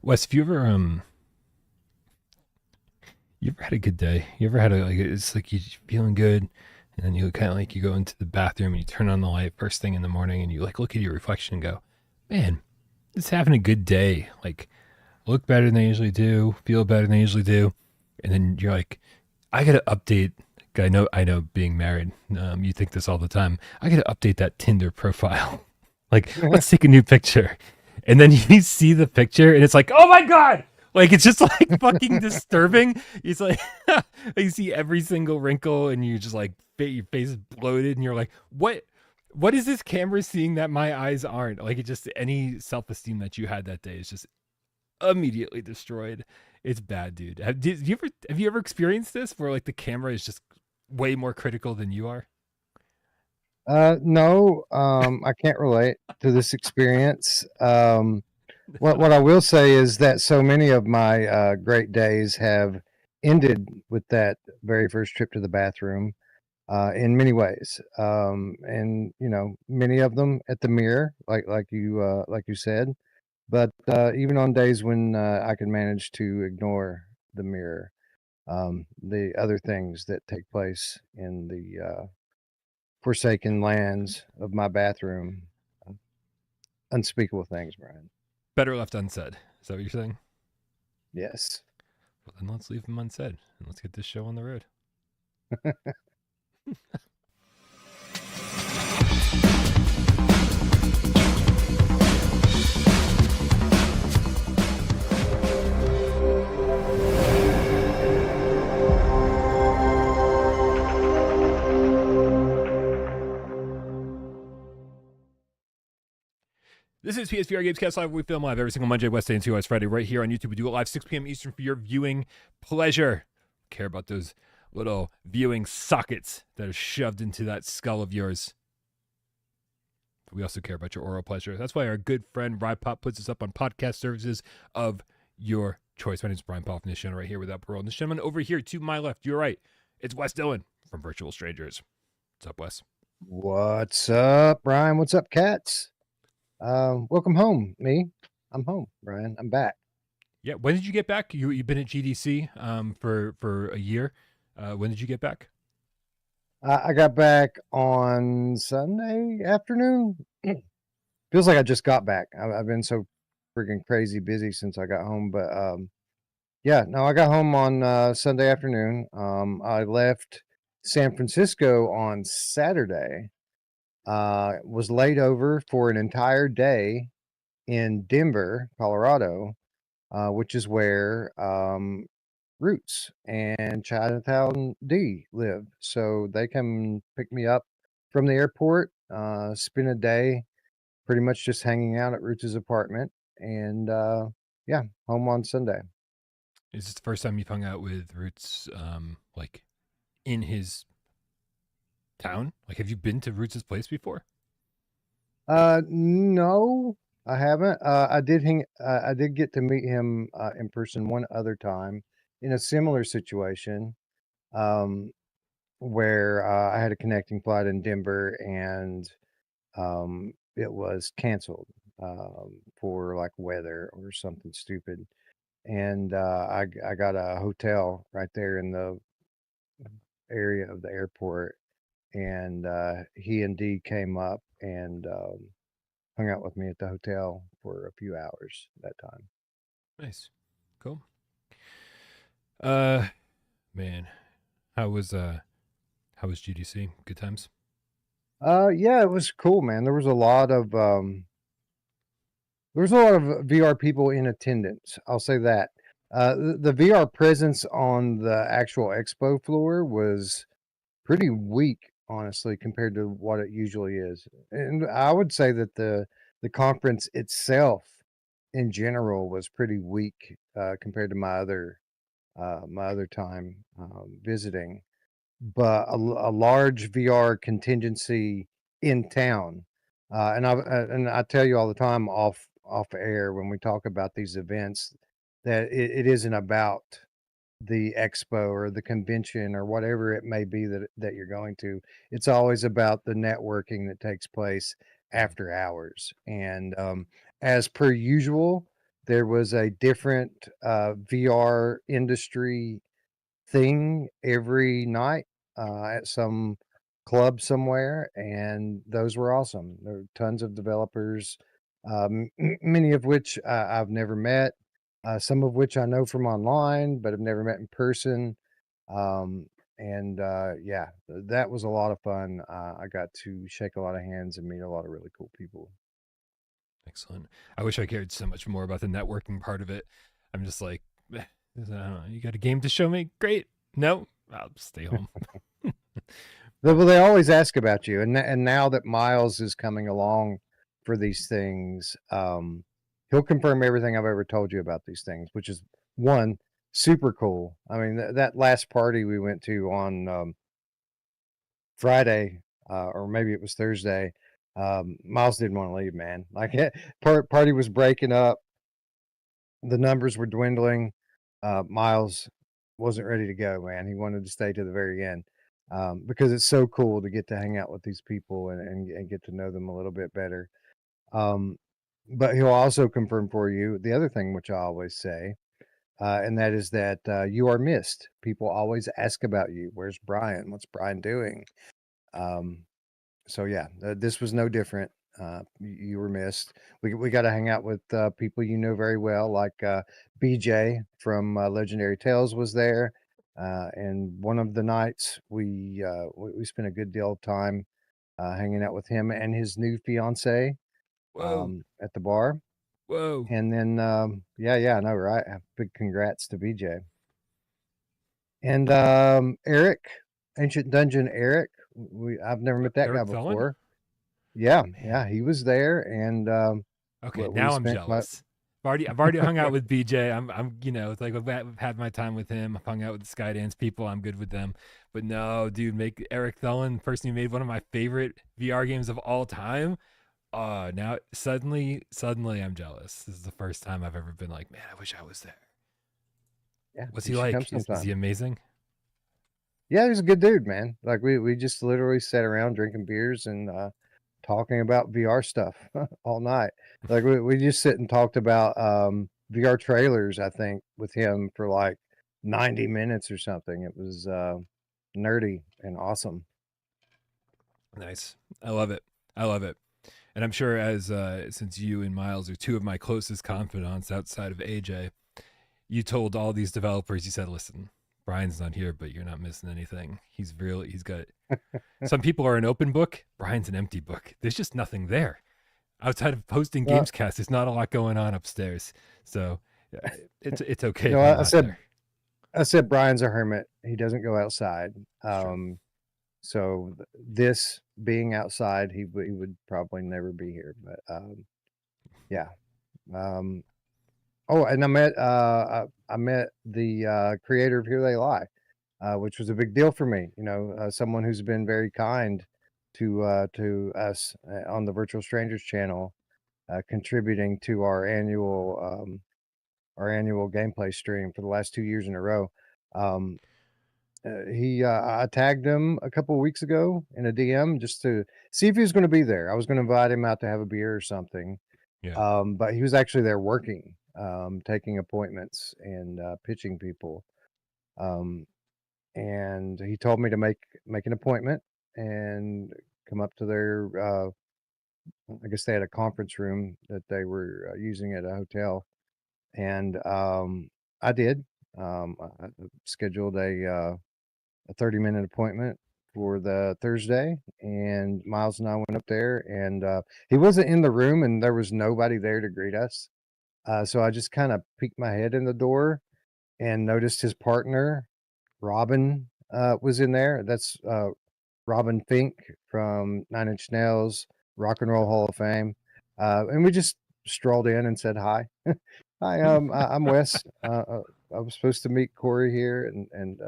Wes, if you ever had a good day? You ever had a like it's like you feeling good, and then you kind of like you go into the bathroom and you turn on the light first thing in the morning, and you like look at your reflection and go, man, it's having a good day. Like look better than I usually do, feel better than I usually do, and then you're like, I gotta update. I know, being married, you think this all the time. I gotta update that Tinder profile. Like, let's take a new picture. And then you see the picture and it's like, oh my God. Like, it's just like fucking disturbing. It's like, you see every single wrinkle and you just like, your face is bloated and you're like, what is this camera seeing that my eyes aren't? Like, it just, any self esteem that you had that day is just immediately destroyed. It's bad, dude. Have you ever experienced this where like the camera is just way more critical than you are? No, I can't relate to this experience. What I will say is that so many of my great days have ended with that very first trip to the bathroom in many ways, and many of them at the mirror, like you said. But even on days when I can manage to ignore the mirror, the other things that take place in the forsaken lands of my bathroom. Unspeakable things, Brian. Better left unsaid. Is that what you're saying? Yes. Well, then let's leave them unsaid and let's get this show on the road. This is PSVR GamesCast Live. We film live every single Monday, Wednesday, and 2 hours Friday right here on YouTube. We do it live 6 p.m. Eastern for your viewing pleasure. Care about those little viewing sockets that are shoved into that skull of yours. But we also care about your oral pleasure. That's why our good friend RidePop puts us up on podcast services of your choice. My name is Brian Paul from this channel right here without Parole. And this gentleman over here to my left, your right, it's Wes Dillon from Virtual Strangers. What's up, Wes? What's up, Brian? What's up, cats? Welcome home, me. I'm home, Brian. I'm back. Yeah, when did you get back? You've been at GDC for a year. When did you get back? I got back on Sunday afternoon. Feels like I just got back. I've been so freaking crazy busy since I got home, but yeah, no, I got home on Sunday afternoon. I left San Francisco on Saturday. Was laid over for an entire day in Denver, Colorado, which is where Roots and Chinatown D live. So they come pick me up from the airport, spend a day pretty much just hanging out at Roots' apartment, and yeah, home on Sunday. Is this the first time you've hung out with Roots, like in his town? Like, have you been to Roots' place before? No, I haven't. I did get to meet him in person one other time in a similar situation. Um, where I had a connecting flight in Denver and it was canceled for like weather or something stupid. And I got a hotel right there in the area of the airport. And he and Dee came up and hung out with me at the hotel for a few hours that time. Nice, cool. Uh, man, how was uh, how was GDC? Good times. Yeah, it was cool, man. There was a lot of VR people in attendance. I'll say that. The VR presence on the actual expo floor was pretty weak, honestly, compared to what it usually is. And I would say that the conference itself, in general, was pretty weak compared to my other time visiting. But a large VR contingency in town, and I tell you all the time off air when we talk about these events that it isn't about the expo or the convention or whatever it may be that you're going to. It's always about the networking that takes place after hours. And as per usual, there was a different VR industry thing every night at some club somewhere, and those were awesome. There were tons of developers, many of which I've never met, some of which I know from online, but have never met in person. Um, and yeah, that was a lot of fun. I got to shake a lot of hands and meet a lot of really cool people. Excellent. I wish I cared so much more about the networking part of it. I'm just like, I don't know, you got a game to show me? Great. No, I'll stay home. Well, they always ask about you, and now that Myles is coming along for these things, he'll confirm everything I've ever told you about these things, which is one super cool. I mean, that last party we went to on Friday, or maybe it was Thursday. Myles didn't want to leave, man. Like, party was breaking up, the numbers were dwindling. Myles wasn't ready to go, man. He wanted to stay to the very end, because it's so cool to get to hang out with these people and get to know them a little bit better. Um, but he'll also confirm for you the other thing, which I always say, and that is that you are missed. People always ask about you. Where's Brian? What's Brian doing? Um, so yeah, this was no different. You were missed. We got to hang out with people you know very well, like BJ from Legendary Tales was there, and one of the nights we spent a good deal of time hanging out with him and his new fiance Whoa, at the bar. whoa. And then yeah, I know, right? Big congrats to BJ and Eric, Ancient Dungeon Eric. I've never met that guy Eric Thelen? before. Yeah, Man. yeah, he was there, and Okay, what we now I'm spent my jealous. I've already hung out with BJ. It's like I've had my time with him. I've hung out with the Skydance people. I'm good with them. But no, dude, make Eric Thelen, the person who made one of my favorite VR games of all time. Now suddenly I'm jealous. This is the first time I've ever been like, man, I wish I was there. yeah, What's you he should come like? Is he sometime. amazing? Yeah, he's a good dude, man. Like we just literally sat around drinking beers and talking about VR stuff all night. Like we just sit and talked about VR trailers, I think, with him for like 90 minutes or something. It was nerdy and awesome. Nice. I love it. I love it. And I'm sure as since you and Myles are two of my closest confidants outside of AJ, you told all these developers, you said, listen, Brian's not here, but you're not missing anything. He's got some people are an open book. Brian's an empty book. There's just nothing there. Outside of posting Well, GameScast, there's not a lot going on upstairs. So it's okay you if know, I'm I not said there. I said Brian's a hermit. He doesn't go outside. It's true. So this being outside, he would probably never be here. But yeah. Um, oh, and I met the creator of Here They Lie, which was a big deal for me. You know, someone who's been very kind to us on the Virtual Strangers channel, contributing to our annual gameplay stream for the last 2 years in a row. Um, I tagged him a couple of weeks ago in a DM just to see if he was going to be there. I was going to invite him out to have a beer or something, Yeah. but he was actually there working, taking appointments and pitching people. Um, and he told me to make an appointment and come up to their. I guess they had a conference room that they were using at a hotel, and I did. I scheduled a 30-minute appointment for the Thursday, and Myles and I went up there, and he wasn't in the room, and there was nobody there to greet us. So I just kind of peeked my head in the door and noticed his partner, Robin, was in there. That's Robin Fink from Nine Inch Nails, Rock and Roll Hall of Fame. And we just strolled in and said hi. Hi, I'm Wes. I was supposed to meet Corey here and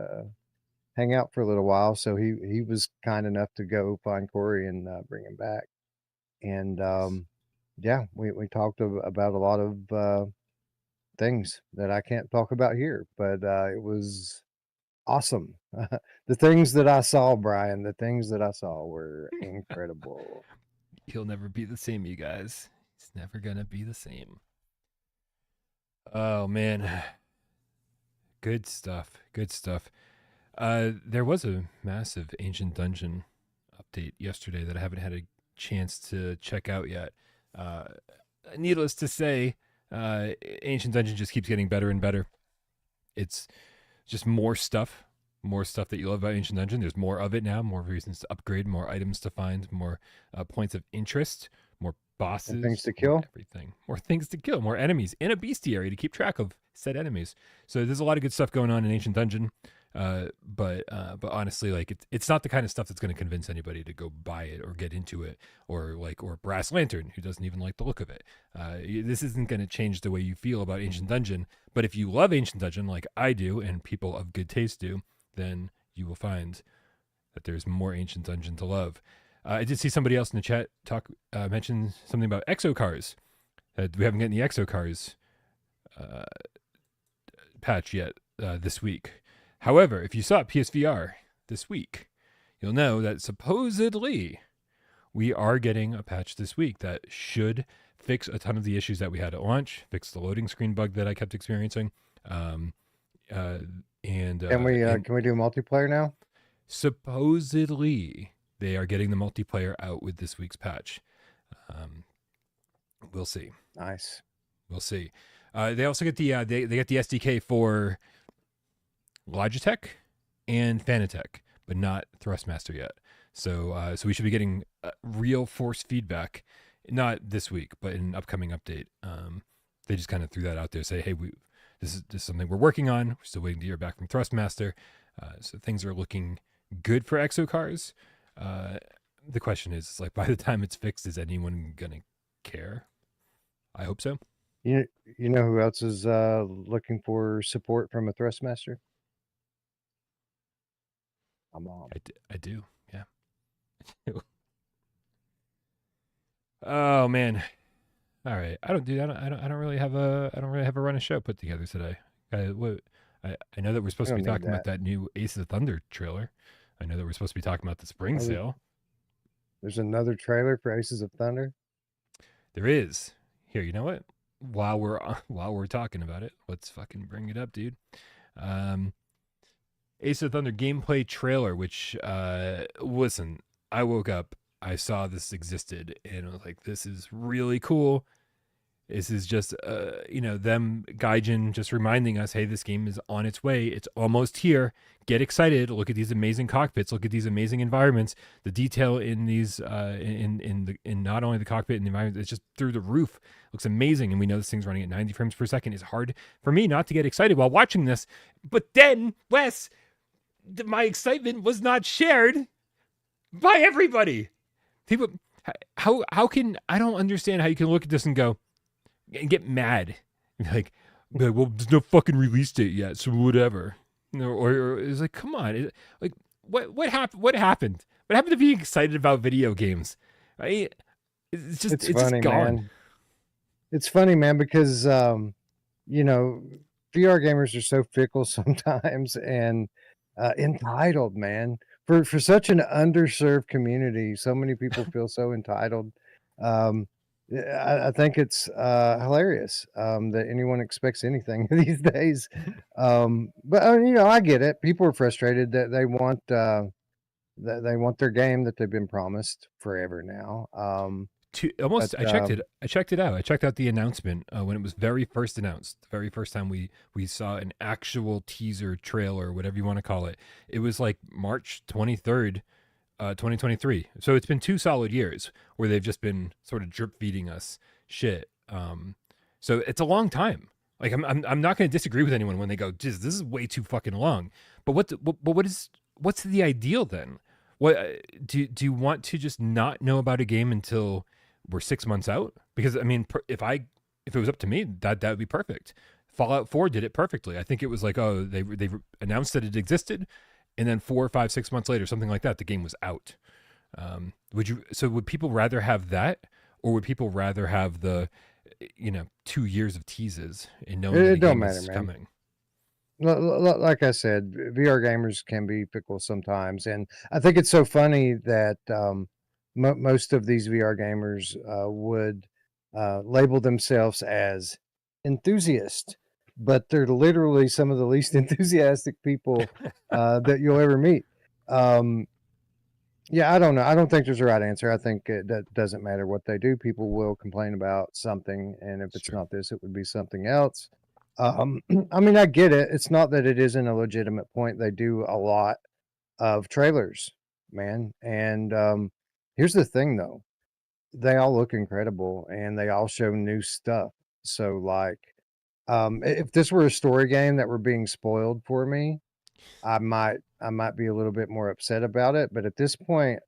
hang out for a little while. So he was kind enough to go find Corey and bring him back. And Nice. yeah, we talked about a lot of things that I can't talk about here, but it was awesome. The things that I saw, Brian, the things that I saw were incredible. He'll never be the same, you guys. He's never gonna be the same. Oh man, good stuff. Good stuff. There was a massive Ancient Dungeon update yesterday that I haven't had a chance to check out yet. Uh, Needless to say, Ancient Dungeon just keeps getting better and better. It's just more stuff that you love about Ancient Dungeon. There's more of it now, more reasons to upgrade, more items to find, more points of interest, more bosses, And things to more kill. everything, more things to kill, more enemies, and a bestiary to keep track of said enemies. So there's a lot of good stuff going on in Ancient Dungeon. But honestly, like it's not the kind of stuff that's going to convince anybody to go buy it or get into it, or Brass Lantern, who doesn't even like the look of it. This isn't going to change the way you feel about Ancient Dungeon. But if you love Ancient Dungeon like I do, and people of good taste do, then you will find that there's more Ancient Dungeon to love. I did see somebody else in the chat mention something about Exocars. We haven't gotten the Exocars patch yet this week. However, if you saw PSVR this week, you'll know that supposedly we are getting a patch this week that should fix a ton of the issues that we had at launch, fix the loading screen bug that I kept experiencing. Can we do multiplayer now? Supposedly, they are getting the multiplayer out with this week's patch. We'll see. Nice. We'll see. They also get the they get the SDK for Logitech and Fanatec, but not Thrustmaster yet. So we should be getting real force feedback, not this week, but in an upcoming update. They just kind of threw that out there, say, hey, this is something we're working on. We're still waiting to hear back from Thrustmaster. So things are looking good for Exocars. The question is, like, by the time it's fixed, is anyone gonna care? I hope so. You know who else is looking for support from a Thrustmaster? My mom. I do. Yeah. Oh man. All right. I don't really have a run of show put together today. I know that we're supposed to be talking about that new Aces of Thunder trailer. I know that we're supposed to be talking about the spring sale. There's another trailer for Aces of Thunder? There is. Here, you know what? While we're talking about it, let's fucking bring it up, dude. Aces of Thunder gameplay trailer, which listen, I woke up, I saw this existed, and I was like, this is really cool. This is just them Gaijin just reminding us, hey, this game is on its way. It's almost here. Get excited. Look at these amazing cockpits. Look at these amazing environments. The detail in these in not only the cockpit and the environment, it's just through the roof. Looks amazing. And we know this thing's running at 90 frames per second. It's hard for me not to get excited while watching this. But then, Wes, my excitement was not shared by everybody. People, how can, I don't understand how you can look at this and go and get mad, like well, there's no fucking release date yet, so whatever. Or it's like, come on, like what happened? What happened to being excited about video games? Right? It's funny, just gone. Man. It's funny, man, because VR gamers are so fickle sometimes and entitled, man. For such an underserved community, so many people feel so entitled. I think it's hilarious that anyone expects anything these days. But I get it. People are frustrated that they want their game that they've been promised forever now. I checked it out. I checked out the announcement when it was very first announced. The very first time we saw an actual teaser trailer, whatever you want to call it. It was like March 23rd. 2023. So it's been 2 solid years where they've just been sort of drip feeding us shit. So it's a long time. Like I'm not going to disagree with anyone when they go, "This is way too fucking long." But what's the ideal then? What do you want to just not know about a game until we're 6 months out? Because I mean, if it was up to me, that would be perfect. Fallout 4 did it perfectly. I think it was like, oh, they announced that it existed. And then 4 or 5, 6 months later, something like that, the game was out. Would people rather have that, or would people rather have the, 2 years of teases and knowing it don't matter, man. Coming? Like I said, VR gamers can be fickle sometimes, and I think it's so funny that most of these VR gamers would label themselves as enthusiasts. but they're literally some of the least enthusiastic people that you'll ever meet. Yeah, I don't know. I don't think there's a right answer. I think that doesn't matter what they do. People will complain about something, and if it's Sure. not this, it would be something else. I mean, I get it. It's not that it isn't a legitimate point. They do a lot of trailers, man. And here's the thing, though. They all look incredible, and they all show new stuff. So, like, if this were a story game that were being spoiled for me, I might be a little bit more upset about it. But at this point,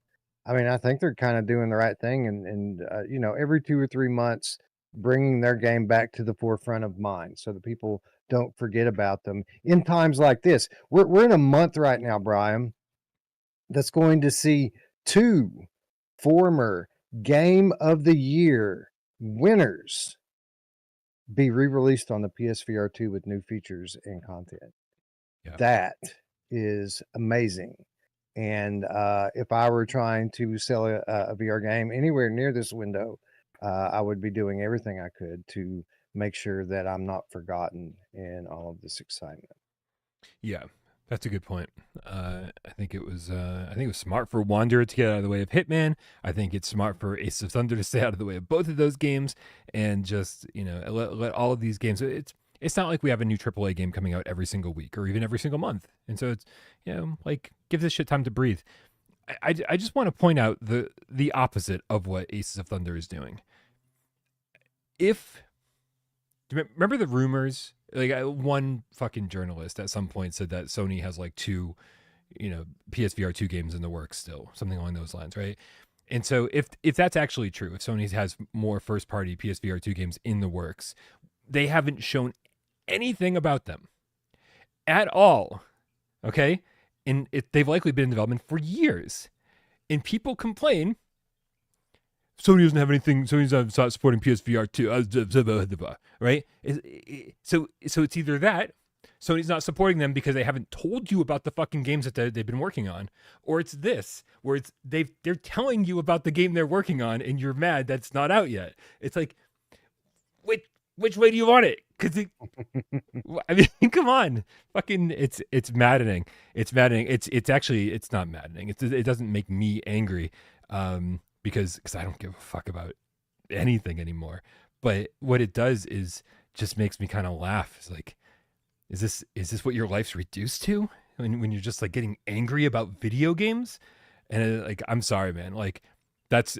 I mean, I think they're kind of doing the right thing, and you know, every 2 or 3 months, bringing their game back to the forefront of mind, so that people don't forget about them in times like this. We're in a month right now, Brian, that's going to see two former Game of the Year winners be re-released on the PSVR2 with new features and content. Yeah. That is amazing. And if I were trying to sell a VR game anywhere near this window, I would be doing everything I could to make sure that I'm not forgotten in all of this excitement. Yeah, that's a good point. I think it was smart for Wanderer to get out of the way of Hitman. I think it's smart for Ace of Thunder to stay out of the way of both of those games, and just let all of these games. It's not like we have a new AAA game coming out every single week or even every single month, and so it's like give this shit time to breathe. I just want to point out the opposite of what Aces of Thunder is doing. If do you remember the rumors? Like one fucking journalist at some point said that Sony has like two, PSVR2 games in the works still, something along those lines, right? And so if that's actually true, if Sony has more first party PSVR2 games in the works, they haven't shown anything about them at all. Okay? And they've likely been in development for years. And people complain Sony doesn't have anything. Sony's not supporting PSVR 2, right? So it's either that Sony's not supporting them because they haven't told you about the fucking games that they've been working on, or it's this where they're telling you about the game they're working on and you're mad that's not out yet. It's like, which way do you want it? Because I mean, come on, fucking, it's maddening. It's maddening. It's not maddening. It doesn't make me angry. Because I don't give a fuck about anything anymore. But what it does is just makes me kind of laugh. It's like, is this what your life's reduced to? When you're just like getting angry about video games? And like, I'm sorry, man. Like, that's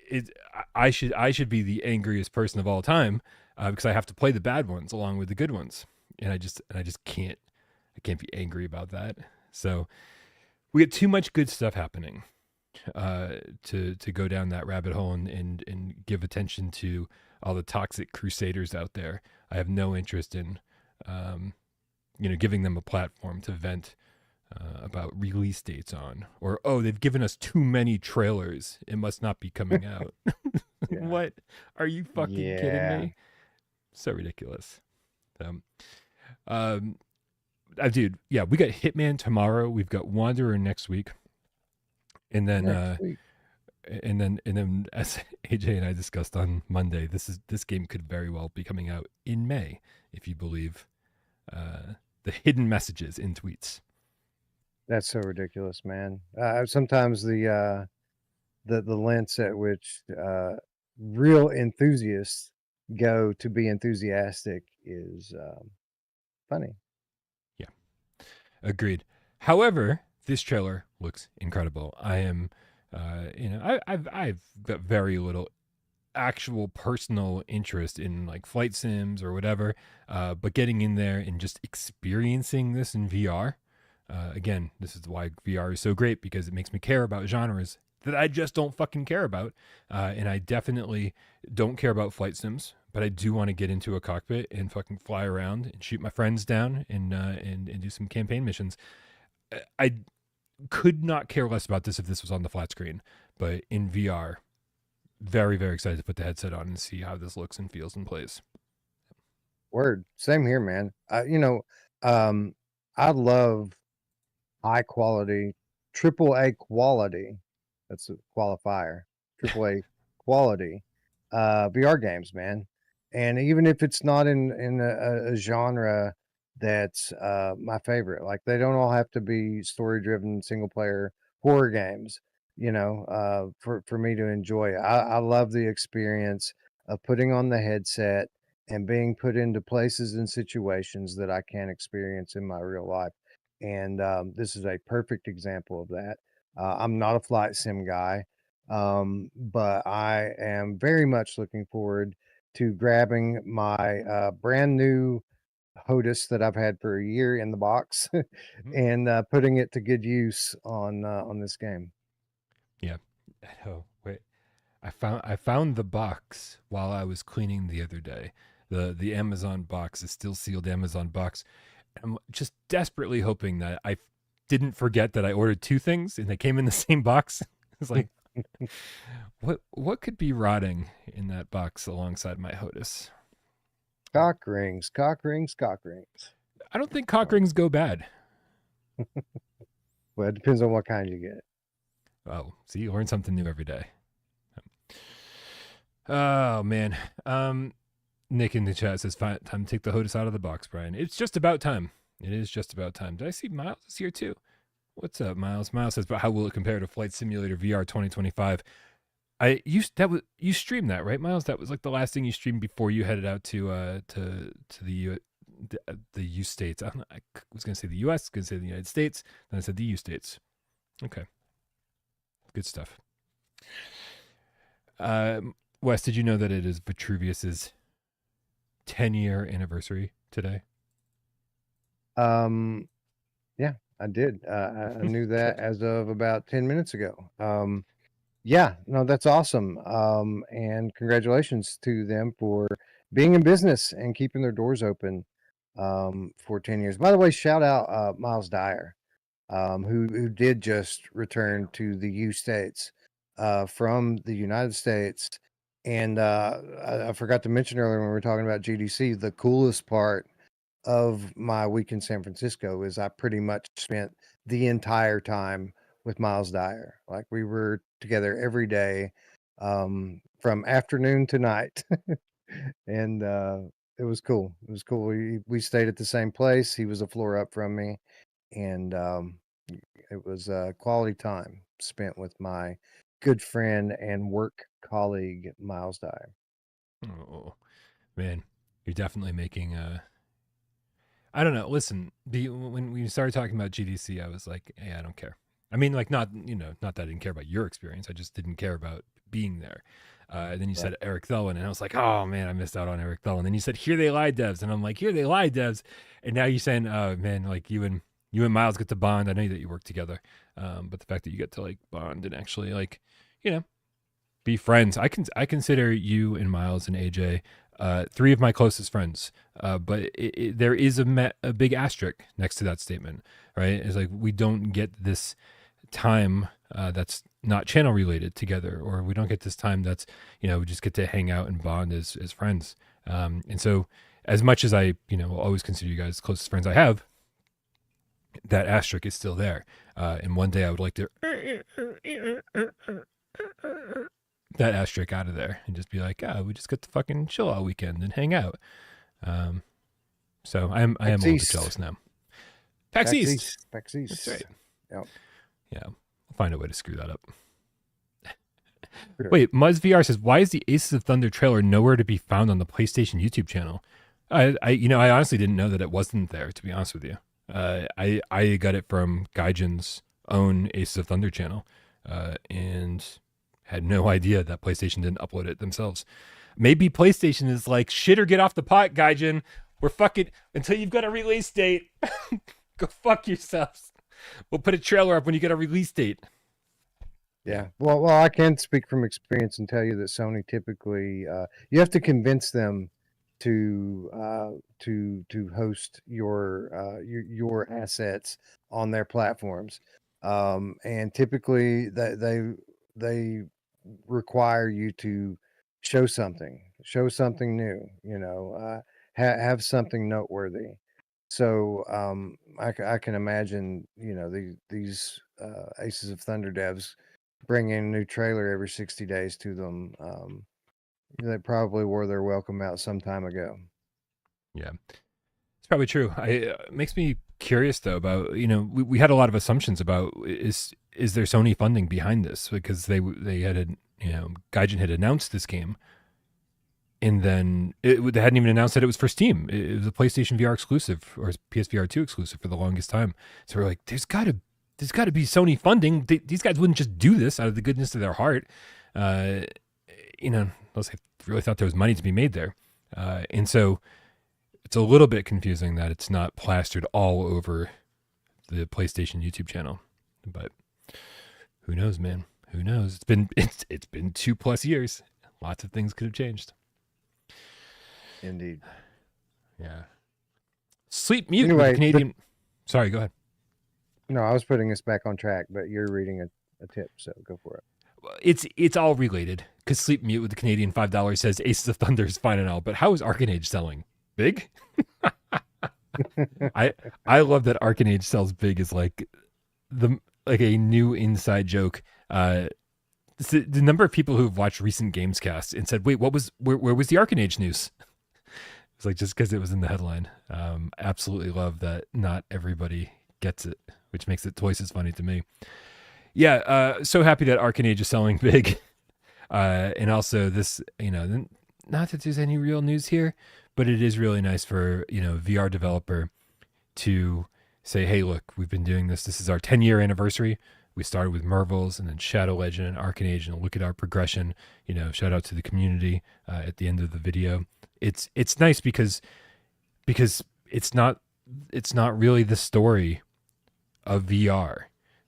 it. I should be the angriest person of all time because I have to play the bad ones along with the good ones, and I just can't. I can't be angry about that. So we get too much good stuff happening to go down that rabbit hole and give attention to all the toxic crusaders out there. I have no interest in giving them a platform to vent about release dates on, or they've given us too many trailers, it must not be coming out. Yeah. What, are you fucking kidding me? So ridiculous. Dude, yeah, we got Hitman tomorrow, we've got Wanderer next week. And then, and then, as AJ and I discussed on Monday, this game could very well be coming out in May, if you believe the hidden messages in tweets. That's so ridiculous, man. Sometimes the lengths at which real enthusiasts go to be enthusiastic is funny. Yeah, agreed. However, this trailer looks incredible. I am, I've got very little actual personal interest in like flight sims or whatever, but getting in there and just experiencing this in VR, again, this is why VR is so great, because it makes me care about genres that I just don't fucking care about, and I definitely don't care about flight sims, but I do want to get into a cockpit and fucking fly around and shoot my friends down and do some campaign missions. I could not care less about this if this was on the flat screen, but in VR, very, very excited to put the headset on and see how this looks and feels and plays. Word. Same here, man. I love high quality, AAA quality. That's a qualifier. AAA quality VR games, man. and even if it's not in a genre that's my favorite, like they don't all have to be story driven single player horror games, for me to enjoy. I love the experience of putting on the headset and being put into places and situations that I can't experience in my real life. And this is a perfect example of that. I'm not a flight sim guy, but I am very much looking forward to grabbing my brand new HOTUS that I've had for a year in the box Mhm. and putting it to good use on this game. Yeah. Oh, wait. I found the box while I was cleaning the other day. The Amazon box, the still sealed Amazon box. I'm just desperately hoping that I didn't forget that I ordered two things and they came in the same box. It's like, what could be rotting in that box alongside my HOTUS? Cock rings, cock rings, cock rings. I don't think cock rings go bad. Well, it depends on what kind you get. Oh, see, you learn something new every day. Oh man. Nick in the chat says, "Time to take the HOTUS out of the box, Brian. It's just about time. It is just about time." Did I see Myles is here too? What's up, Myles? Myles says, "But how will it compare to Flight Simulator VR 2025?" You streamed that, right, Myles? That was like the last thing you streamed before you headed out to the U states. I was gonna say the US, gonna say the United States, then I said the U states. Okay, good stuff. Wes, did you know that it is Vitruvius's 10-year anniversary today? Yeah, I did. I knew that Good. as of about 10 minutes ago. Yeah, no, that's awesome. And congratulations to them for being in business and keeping their doors open for 10 years. By the way, shout out Miles Dyer, who did just return to the U States from the United States. And I forgot to mention earlier when we were talking about GDC, the coolest part of my week in San Francisco is I pretty much spent the entire time with Miles Dyer. Like we were together every day, from afternoon to night. And it was cool. It was cool. We stayed at the same place. He was a floor up from me, and it was quality time spent with my good friend and work colleague Miles Dyer. Oh man, you're definitely making I don't know. Listen, when we started talking about GDC, I was like, hey, I don't care. I mean, like, not that I didn't care about your experience. I just didn't care about being there. And then you Right. said Eric Thelen, and I was like, oh man, I missed out on Eric Thelen. Then you said, here they lie, devs, and I'm like, here they lie, devs. And now you're saying, oh man, like you and Myles get to bond. I know that you work together, but the fact that you get to like bond and actually like, you know, be friends. I consider you and Myles and AJ three of my closest friends. But there is a big asterisk next to that statement, right? It's like we don't get this time that's not channel related together, or we don't get this time that's we just get to hang out and bond as friends. And so, as much as I will always consider you guys the closest friends I have, that asterisk is still there. And one day I would like to that asterisk out of there and just be like, we just get to fucking chill all weekend and hang out. So I am a PAX little bit East. jealous now. PAX East. PAX East. That's right. Yep. Yeah, I'll find a way to screw that up. Sure. Wait, Muzz VR says, why is the Aces of Thunder trailer nowhere to be found on the PlayStation YouTube channel? I honestly didn't know that it wasn't there, to be honest with you. I got it from Gaijin's own Aces of Thunder channel, and had no idea that PlayStation didn't upload it themselves. Maybe PlayStation is like, shit or get off the pot, Gaijin. We're fucking, until you've got a release date, go fuck yourselves. We'll put a trailer up when you get a release date. Yeah. Well, I can speak from experience and tell you that Sony typically you have to convince them to host your assets on their platforms, and typically they require you to show something new. Have something noteworthy. So I can imagine these Aces of Thunder devs bring in a new trailer every 60 days to them. They probably wore their welcome out some time ago. Yeah, it's probably true. It makes me curious though about, we had a lot of assumptions about is there Sony funding behind this, because they had Gaijin had announced this game, and then they hadn't even announced that it was for Steam. It was a PlayStation VR exclusive, or PSVR2 exclusive for the longest time. So we're like, there's got to be Sony funding. These guys wouldn't just do this out of the goodness of their heart, unless they really thought there was money to be made there. And so it's a little bit confusing that it's not plastered all over the PlayStation YouTube channel. But who knows, man? Who knows? It's been 2+ years. Lots of things could have changed. Indeed. Yeah. Sleep Mute with Anyway, the Canadian. Sorry, go ahead. No, I was putting us back on track, but you're reading a tip, so go for it. It's all related, because Sleep Mute with the Canadian $5 says Aces of Thunder is fine and all, but how is Arcanage selling? Big? I love that Arcanage sells big is like a new inside joke. The number of people who've watched recent Gamescasts and said, "Wait, where was the Arcanage news?" It's like, just because it was in the headline. Absolutely love that not everybody gets it, which makes it twice as funny to me. Yeah, so happy that Arcanage is selling big. And also this, not that there's any real news here, but it is really nice for, VR developer to say, hey, look, we've been doing this. This is our 10-year anniversary. We started with Mervils and then Shadow Legend and Arcanage, and look at our progression. Shout out to the community at the end of the video. It's nice because it's not really the story of VR,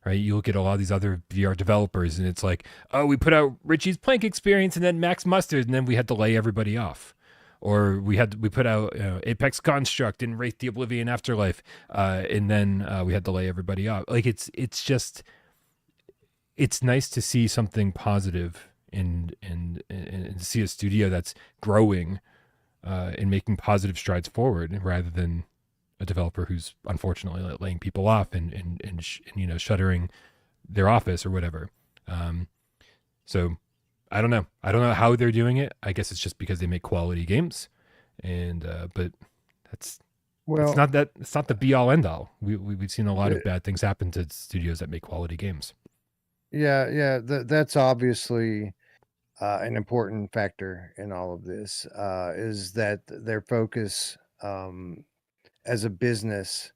right? You look at a lot of these other VR developers, and it's like, oh, we put out Richie's Plank Experience and then Max Mustard, and then we had to lay everybody off. Or we put out Apex Construct and Wraith the Oblivion Afterlife, and then we had to lay everybody off. Like it's nice to see something positive and see a studio that's growing and making positive strides forward, rather than a developer who's unfortunately laying people off and shuttering their office or whatever. So I don't know how they're doing it. I guess it's just because they make quality games, and but it's not the be all end all. We've seen a lot of bad things happen to studios that make quality games. Yeah. That's obviously an important factor in all of this, is that their focus as a business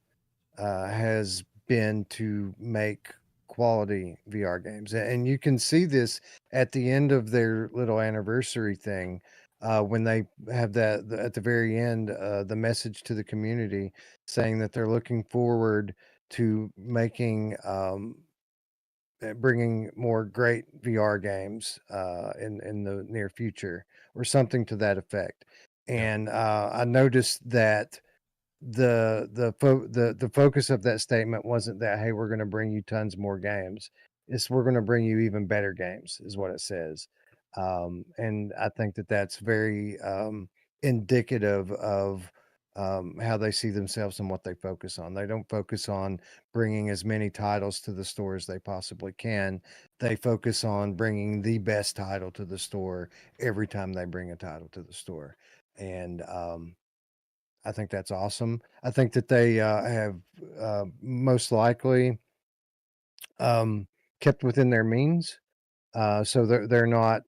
has been to make quality VR games. And you can see this at the end of their little anniversary thing, when they have that at the very end, the message to the community saying that they're looking forward to making bringing more great VR games in the near future, or something to that effect. And I noticed that the focus of that statement wasn't that, hey, we're going to bring you tons more games. It's, we're going to bring you even better games, is what it says. And I think that that's very indicative of how they see themselves and what they focus on. They don't focus on bringing as many titles to the store as they possibly can. They focus on bringing the best title to the store every time they bring a title to the store. And I think that's awesome. I think that they have most likely kept within their means. So they're not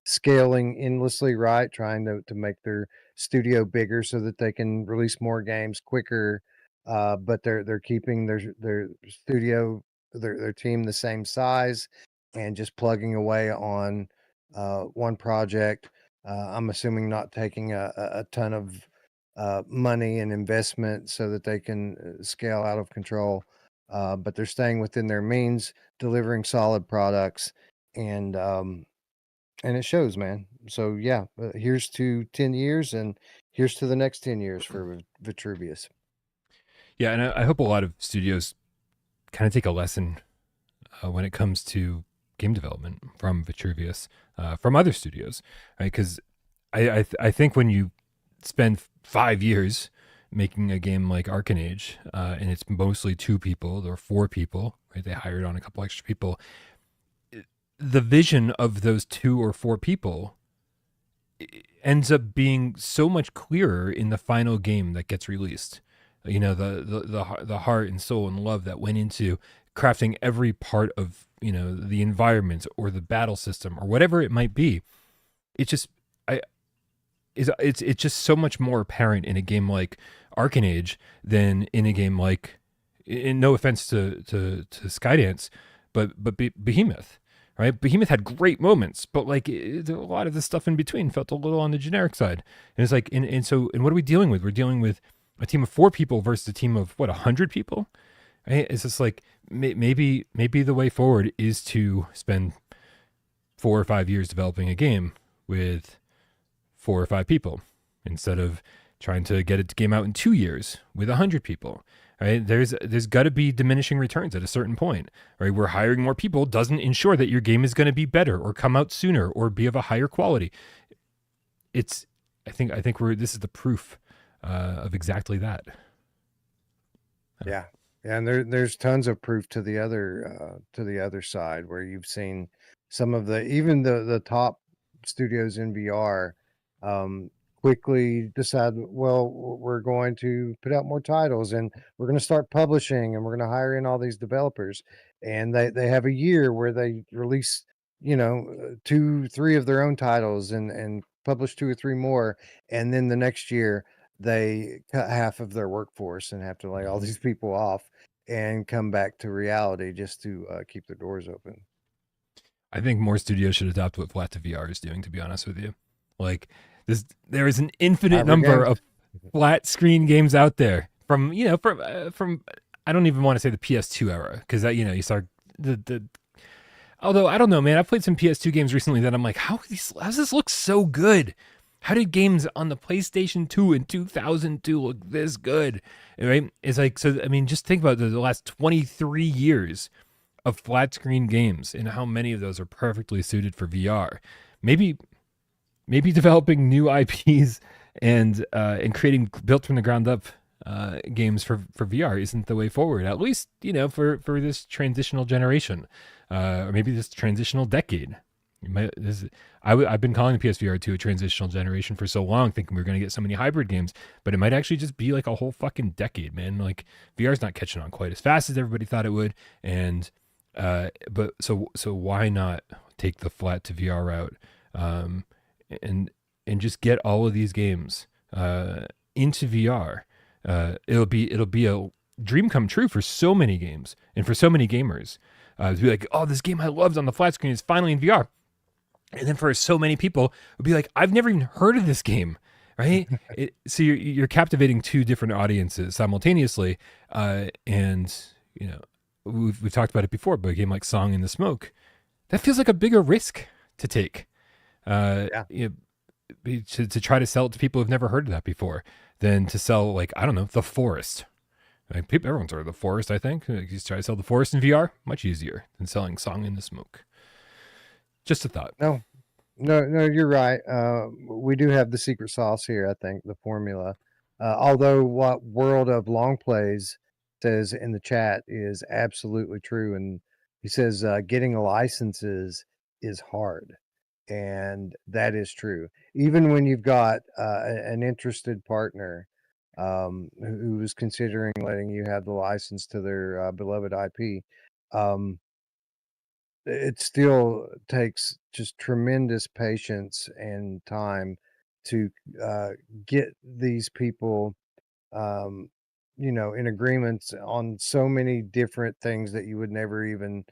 scaling endlessly, right? Trying to make their studio bigger so that they can release more games quicker. But they're keeping their studio, their team the same size, and just plugging away on one project. I'm assuming not taking a ton of money and investment so that they can scale out of control. But they're staying within their means, delivering solid products, and it shows, man. So yeah, here's to 10 years, and here's to the next 10 years for Vitruvius. Yeah, and I hope a lot of studios kind of take a lesson when it comes to game development from Vitruvius, from other studios, right? Because I think when you spend 5 years making a game like Arcanage, and it's mostly 2 people or 4 people, right? They hired on a couple extra people. The vision of those 2 or 4 people ends up being so much clearer in the final game that gets released. You know, the heart and soul and love that went into crafting every part of, you know, the environment or the battle system or whatever it might be. It just I it's just so much more apparent in a game like Arcanage than in a game like, in no offense to Skydance, but Behemoth, right? Behemoth had great moments, but like a lot of the stuff in between felt a little on the generic side. And it's like, and what are we dealing with? We're dealing with a team of 4 people versus a team of what, 100 people, right? It's just like maybe the way forward is to spend 4 or 5 years developing a game with 4 or 5 people instead of trying to get a game out in 2 years with 100 people. Right? There's got to be diminishing returns at a certain point. Right? Where hiring more people doesn't ensure that your game is going to be better or come out sooner or be of a higher quality. I think this is the proof of exactly that. Yeah, and there's tons of proof to the other side where you've seen some of even the top studios in VR quickly decide, well, we're going to put out more titles and we're going to start publishing and we're going to hire in all these developers, and they have a year where they release, you know, 2-3 of their own titles and publish 2 or 3 more, and then the next year they cut half of their workforce and have to lay all these people off and come back to reality just to keep their doors open. I think more studios should adopt what Flat to VR is doing, to be honest with you. Like there is an infinite Hybrid number games. of flat screen games out there from, you know, from I don't even want to say the PS2 era, because that, you know, you start the although I don't know, man, I've played some PS2 games recently that I'm like, how does this look so good? How did games on the PlayStation 2 in 2002 look this good? Right? It's like, so I mean, just think about the last 23 years of flat screen games and how many of those are perfectly suited for VR. Maybe developing new IPs and creating built from the ground up games for VR isn't the way forward. At least, you know, for this transitional generation, or maybe this transitional decade. I've been calling the PSVR2 a transitional generation for so long, thinking we were going to get so many hybrid games, but it might actually just be like a whole fucking decade, man. Like VR's not catching on quite as fast as everybody thought it would, and but so why not take the flat to VR route, and just get all of these games into VR. It'll be a dream come true for so many games and for so many gamers. To be like, oh, this game I loved on the flat screen is finally in VR. And then for so many people, it would be like, I've never even heard of this game, right? So you're captivating 2 different audiences simultaneously, and you know, we've talked about it before, but a game like Song in the Smoke, that feels like a bigger risk to take. Yeah. You know, to try to sell it to people who've never heard of that before, than to sell, like, I don't know, The Forest. Like, everyone's heard of The Forest, I think. You just try to sell The Forest in VR, much easier than selling Song in the Smoke. Just a thought. No, you're right. We do have the secret sauce here, I think, the formula. Although what World of Long Plays says in the chat is absolutely true. And he says getting licenses is hard. And that is true. Even when you've got an interested partner who is considering letting you have the license to their beloved IP, it still takes just tremendous patience and time to get these people, um, you know, in agreements on so many different things that you would never even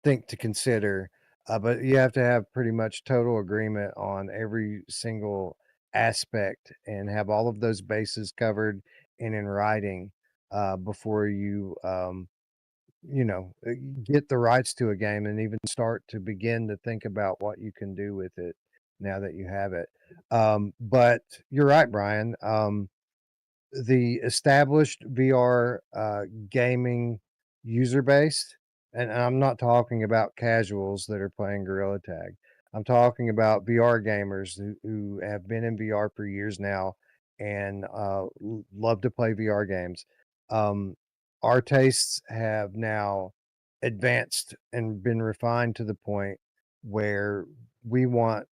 think to consider. But you have to have pretty much total agreement on every single aspect and have all of those bases covered and in writing before you get the rights to a game and even start to begin to think about what you can do with it now that you have it. But you're right, Brian. The established VR gaming user base, and I'm not talking about casuals that are playing Gorilla Tag. I'm talking about VR gamers who have been in VR for years now and love to play VR games. Um, our tastes have now advanced and been refined to the point where we want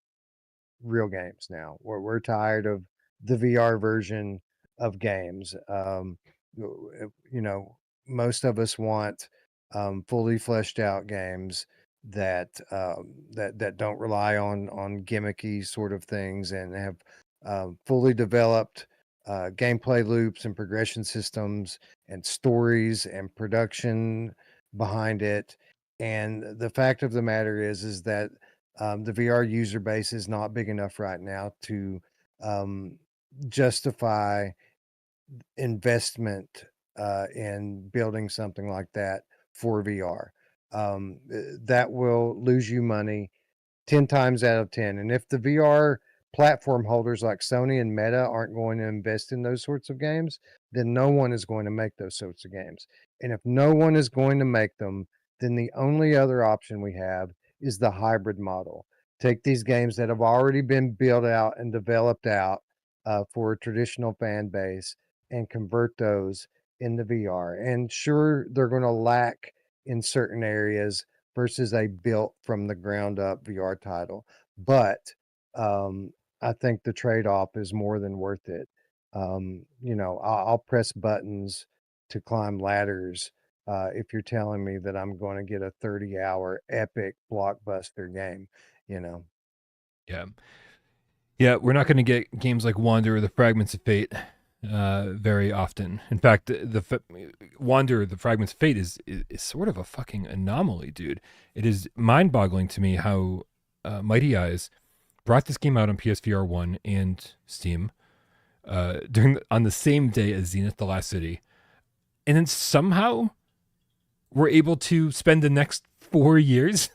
real games now. We're tired of the VR version of games. You know, most of us want fully fleshed out games that that don't rely on gimmicky sort of things and have fully developed gameplay loops and progression systems and stories and production behind it. And the fact of the matter is that the VR user base is not big enough right now to um, justify investment in building something like that for VR. That will lose you money 10 times out of 10. And if the VR platform holders like Sony and Meta aren't going to invest in those sorts of games, then no one is going to make those sorts of games. And if no one is going to make them, then the only other option we have is the hybrid model. Take these games that have already been built out and developed out for a traditional fan base and convert those into VR. And sure, they're going to lack in certain areas versus a built from the ground up VR title. But um, I think the trade off is more than worth it. You know, I'll press buttons to climb ladders if you're telling me that I'm going to get a 30-hour epic blockbuster game, you know. Yeah. Yeah, we're not going to get games like Wander or the Fragments of Fate very often. In fact, Wander, the Fragments of Fate is sort of a fucking anomaly, dude. It is mind-boggling to me how Mighty Eyes brought this game out on PSVR 1 and Steam on the same day as Zenith: The Last City, and then somehow we're able to spend the next 4 years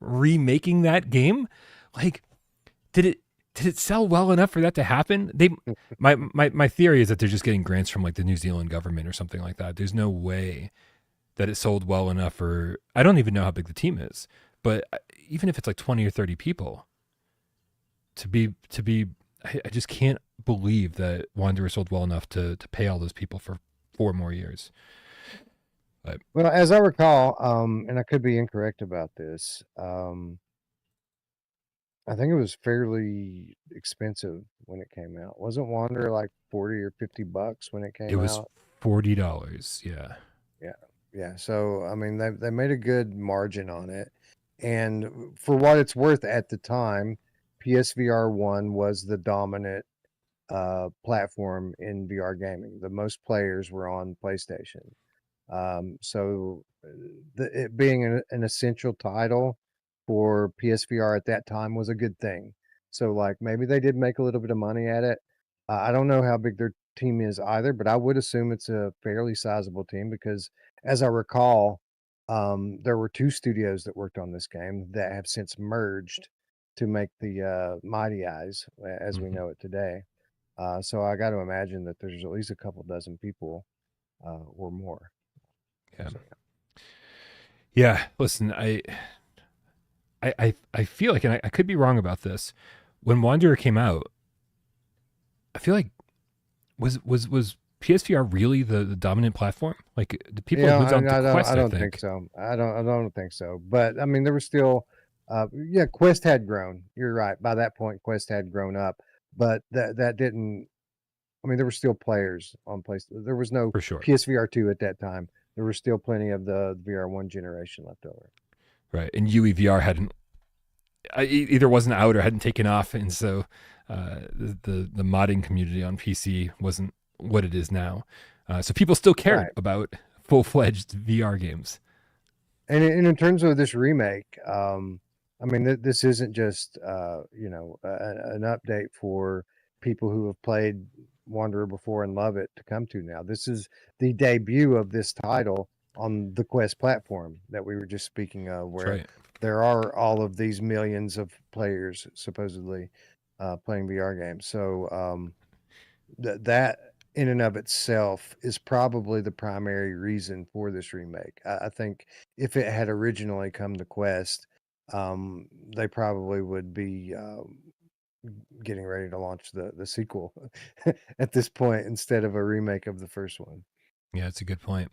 remaking that game. Like, did it sell well enough for that to happen? My theory is that they're just getting grants from like the New Zealand government or something like that. There's no way that it sold well enough for, I don't even know how big the team is, but even if it's like 20 or 30 people, I just can't believe that Wanderer sold well enough to pay all those people for 4 more years. But Well, as I recall, and I could be incorrect about this, I think it was fairly expensive when it came out. Wasn't Wander like 40 or $50 when it it came was out? $40. Yeah. Yeah. Yeah. So, I mean, they made a good margin on it. And for what it's worth at the time, PSVR 1 was the dominant platform in VR gaming. The most players were on PlayStation. So it being an essential title for PSVR at that time was a good thing. So like maybe they did make a little bit of money at it. I don't know how big their team is either, but I would assume it's a fairly sizable team because as I recall, there were 2 studios that worked on this game that have since merged to make the Mighty Eyes as we Mm-hmm. know it today. So I got to imagine that there's at least a couple dozen people or more. Yeah. So Yeah. Listen, I feel like, and I could be wrong about this, when Wanderer came out, I feel like was PSVR really the dominant platform? Like the people yeah, moved on to I Quest, I don't think think. so. I don't think so. But I mean, there was still, yeah, Quest had grown. You're right. By that point, Quest had grown up, but that didn't. I mean, there were still players on place. There was no For sure. PSVR2 at that time. There were still plenty of the VR1 generation left over. Right. And UEVR hadn't either wasn't out or hadn't taken off, and so the modding community on PC wasn't what it is now. So people still cared Right. about full-fledged VR games. And in terms of this remake, I mean, this isn't just you know an update for people who have played Wanderer before and love it to come to now. This is the debut of this title on the Quest platform that we were just speaking of, That's where right. there are all of these millions of players supposedly playing VR games. So that in and of itself is probably the primary reason for this remake. I think if it had originally come to Quest, they probably would be getting ready to launch the sequel at this point instead of a remake of the first one. Yeah, it's a good point.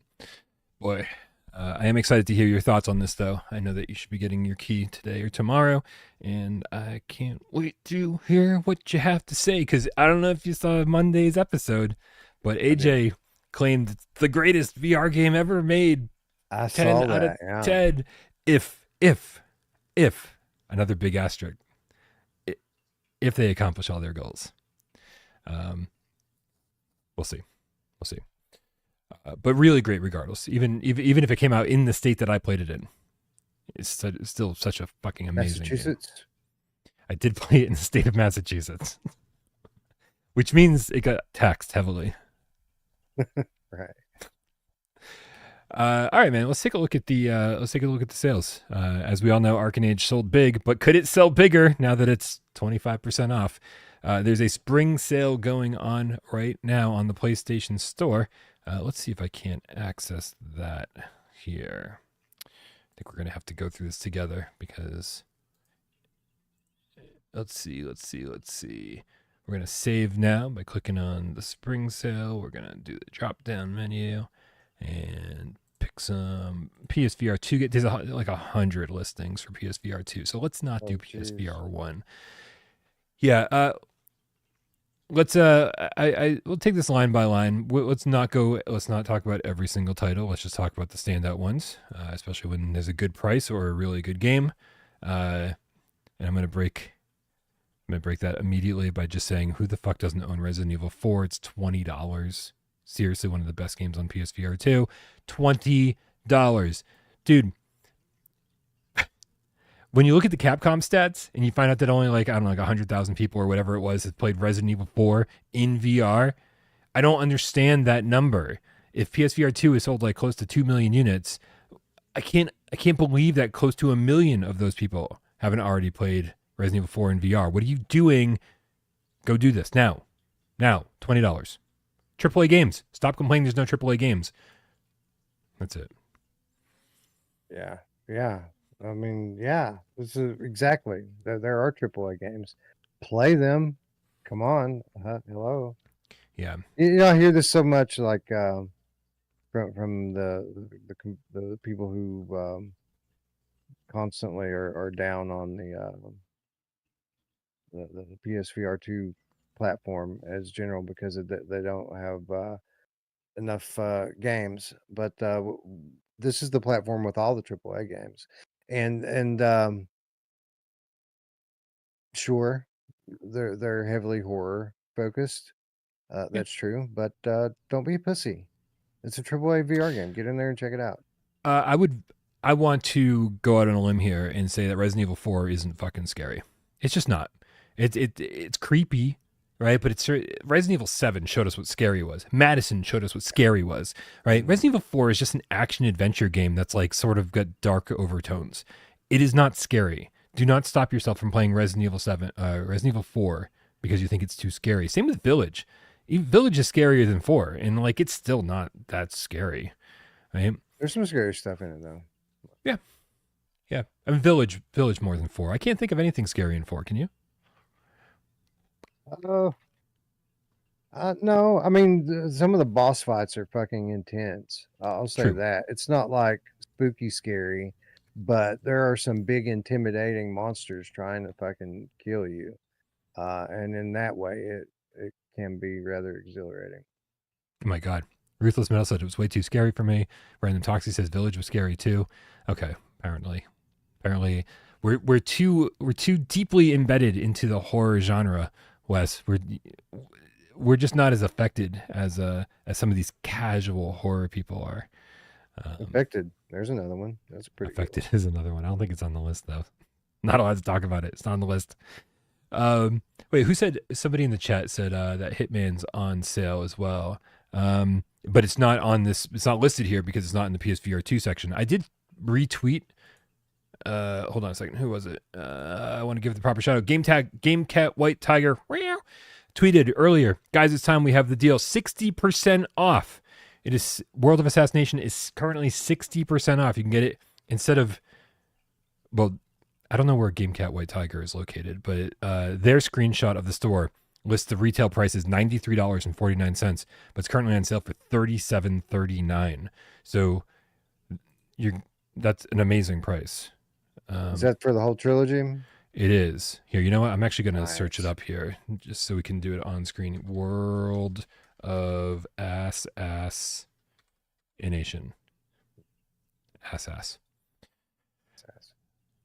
Boy, I am excited to hear your thoughts on this, though. I know that you should be getting your key today or tomorrow, and I can't wait to hear what you have to say, because I don't know if you saw Monday's episode, but AJ claimed it's the greatest VR game ever made. I 10 saw out of that. Yeah. 10. If, another big asterisk, if they accomplish all their goals. We'll see. But really great regardless. Even if it came out in the state that I played it in, it's still such a fucking amazing Massachusetts. game. I did play it in the state of Massachusetts, which means it got taxed heavily. Right. All right, man. Let's take a look at the sales. As we all know, Arcanage sold big, but could it sell bigger now that it's 25% off? There's a spring sale going on right now on the PlayStation Store. Let's see if I can't access that here. I think we're gonna have to go through this together because let's see. We're gonna save now by clicking on the spring sale. We're gonna do the drop down menu and pick some PSVR2. There's like 100 listings for PSVR2, so let's not do PSVR1. Yeah, let's we'll take this line by line. Let's not talk about every single title. Let's just talk about the standout ones, especially when there's a good price or a really good game. And I'm gonna break that immediately by just saying, who the fuck doesn't own Resident Evil 4? It's $20. Seriously, one of the best games on PSVR 2. $20. Dude, when you look at the Capcom stats and you find out that only like 100,000 people or whatever it was that played Resident Evil 4 in VR, I don't understand that number. If PSVR 2 is sold like close to 2 million units, I can't believe that close to 1 million of those people haven't already played Resident Evil 4 in VR. What are you doing? Go do this now. $20. AAA games. Stop complaining there's no AAA games. That's it. Yeah. I mean, yeah. This is exactly. There are AAA games. Play them. Come on. Hello. Yeah. I hear this so much, like from the people who constantly are down on the PSVR2 platform as general because they don't have enough games. But this is the platform with all the AAA games, and sure, they're heavily horror focused. That's true, but don't be a pussy. It's a AAA VR game. Get in there and check it out. I want to go out on a limb here and say that Resident Evil 4 isn't fucking scary. It's just not. It's creepy, right? But it's Resident Evil 7 showed us what scary was. Madison showed us what scary was, right? Resident Evil 4 is just an action adventure game that's like sort of got dark overtones. It is not scary. Do not stop yourself from playing Resident Evil 4 because you think it's too scary. Same with Village. Even Village is scarier than 4, and like it's still not that scary, right? There's some scary stuff in it though. Yeah. I mean, Village more than 4. I can't think of anything scary in 4. Can you? No. I mean, some of the boss fights are fucking intense. I'll say True. that. It's not like spooky scary, but there are some big intimidating monsters trying to fucking kill you. And in that way, it can be rather exhilarating. Oh my God. Ruthless Metal said it was way too scary for me. Random Toxie says Village was scary too. Okay, apparently we're too deeply embedded into the horror genre, Wes. We're just not as affected as some of these casual horror people are. Affected. There's another one. That's pretty. Affected is another one. I don't think it's on the list though. Not allowed to talk about it. It's not on the list. Wait, who said? Somebody in the chat said that Hitman's on sale as well. But it's not on this. It's not listed here because it's not in the PSVR 2 section. I did retweet. Hold on a second. Who was it? I want to give it the proper shout out. GameCat White Tiger tweeted earlier, guys. It's time we have the deal. 60% off. It is World of Assassination is currently 60% off. You can get it instead of. Well, I don't know where GameCat White Tiger is located, but their screenshot of the store lists the retail price is $93.49, but it's currently on sale for $37.39. So That's an amazing price. Is that for the whole trilogy? It is. Here, you know what? I'm actually going to search it Nice. up here just so we can do it on screen. World of Assassination. Ass.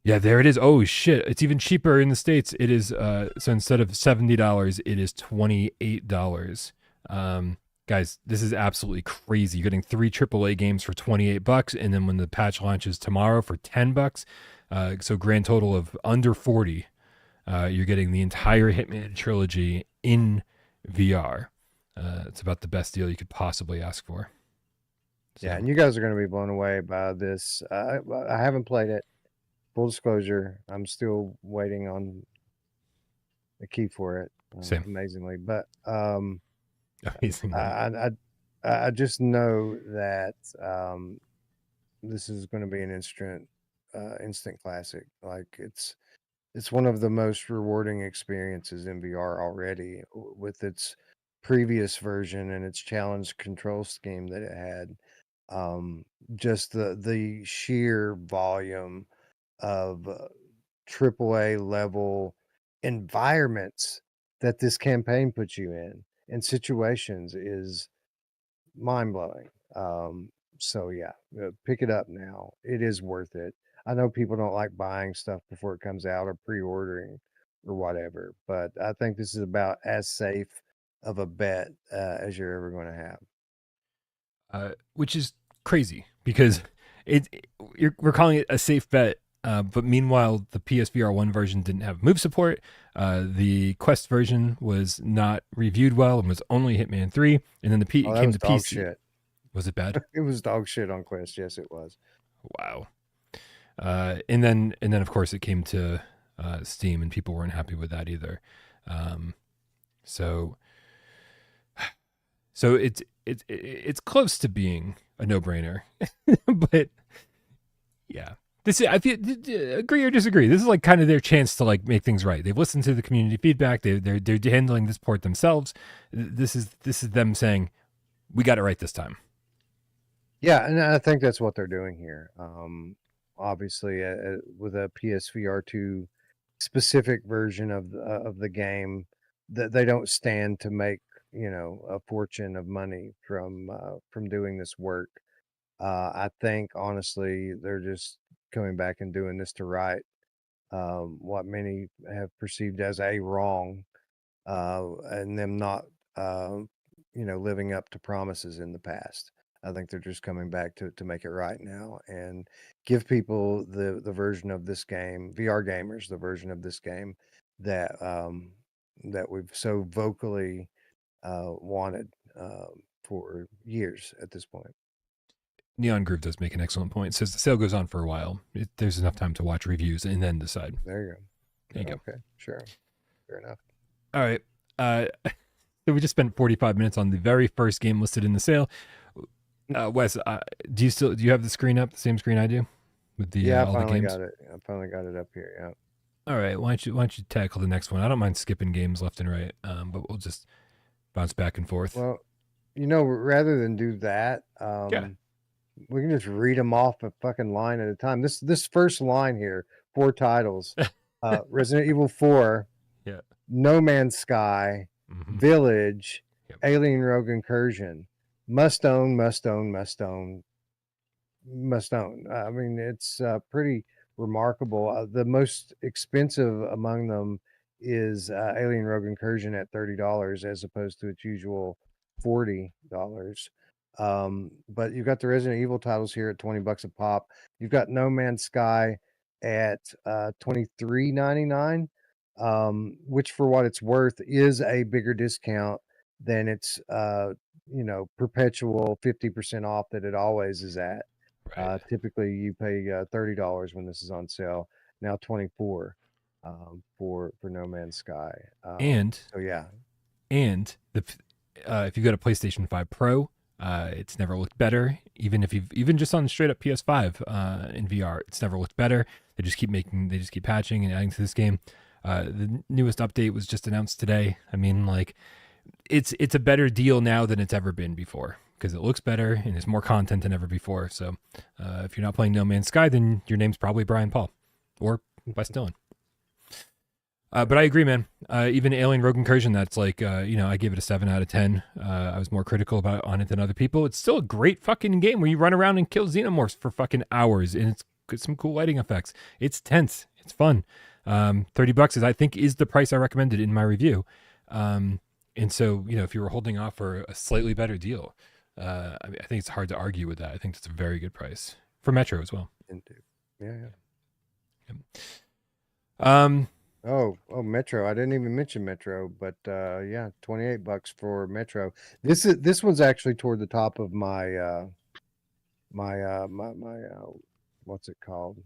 Yeah, there it is. Oh shit! It's even cheaper in the States. It is so instead of $70, it is $28. Guys, this is absolutely crazy. You're getting 3 AAA games for $28, and then when the patch launches tomorrow for $10, so grand total of under 40. You're getting the entire Hitman trilogy in VR. It's about the best deal you could possibly ask for. So. Yeah, and you guys are going to be blown away by this. I haven't played it. Full disclosure, I'm still waiting on the key for it. Same. Amazingly, but Amazingly. I just know that this is going to be an instant classic. Like it's one of the most rewarding experiences in VR already with its previous version and its challenge control scheme that it had. Just the sheer volume of AAA level environments that this campaign puts you in and situations is mind blowing. So yeah, pick it up now. It is worth it. I know people don't like buying stuff before it comes out or pre-ordering or whatever, but I think this is about as safe of a bet as you're ever going to have. Which is crazy because we're calling it a safe bet. But meanwhile, the PSVR1 version didn't have move support. The Quest version was not reviewed well and was only Hitman 3. And then it came to PC. Shit. Was it bad? It was dog shit on Quest. Yes, it was. Wow. And then of course it came to Steam, and people weren't happy with that either. So it's close to being a no-brainer, but yeah. I feel, agree or disagree. This is like kind of their chance to like make things right. They've listened to the community feedback. They're handling this port themselves. This is them saying, we got it right this time. Yeah, and I think that's what they're doing here. Obviously, with a PSVR2 specific version of the game, that they don't stand to make a fortune of money from doing this work. I think honestly, they're just coming back and doing this to right what many have perceived as a wrong, and them not living up to promises in the past. I think they're just coming back to make it right now and give people the version of this game, VR gamers, the version of this game that that we've so vocally wanted for years at this point. Neon Groove does make an excellent point. It says the sale goes on for a while. There's enough time to watch reviews and then decide. There you go. There you go. Okay, sure. Fair enough. All right. So we just spent 45 minutes on the very first game listed in the sale. Wes, do you have the screen up, the same screen I do, with the I all finally the games? got it. I finally got it up here. Yeah. All right. Why don't you tackle the next one? I don't mind skipping games left and right, but we'll just bounce back and forth. Well, rather than do that, we can just read them off a fucking line at a time. This first line here, 4 titles: Resident Evil 4, yeah, No Man's Sky, Village, Alien Rogue Incursion. Must own, must own, must own, must own. I mean, it's pretty remarkable. The most expensive among them is Alien Rogue Incursion at $30 as opposed to its usual $40. But you've got the Resident Evil titles here at $20 a pop. You've got No Man's Sky at $23.99, which for what it's worth is a bigger discount than its perpetual 50% off that it always is at. Right. Typically you pay $30 when this is on sale. Now $24 for No Man's Sky. And so yeah. And if you've got a PlayStation 5 Pro, it's never looked better. Even just on straight up PS5 in VR, it's never looked better. They just keep patching and adding to this game. The newest update was just announced today. I mean, like, it's a better deal now than it's ever been before because it looks better and there's more content than ever before. So if you're not playing No Man's Sky, then your name's probably Brian Paul or Wes Dillon. But I agree, man. Even Alien Rogue Incursion, that's like, I gave it a 7 out of 10. I was more critical on it than other people. It's still a great fucking game where you run around and kill xenomorphs for fucking hours, and it's got some cool lighting effects. It's tense. It's fun. $30 I think is the price I recommended in my review. And so, if you were holding off for a slightly better deal, I think it's hard to argue with that. I think that's a very good price for Metro as well. Indeed. Yeah. Oh, Metro. I didn't even mention Metro, but yeah, $28 for Metro. This one's actually toward the top of my what's it called?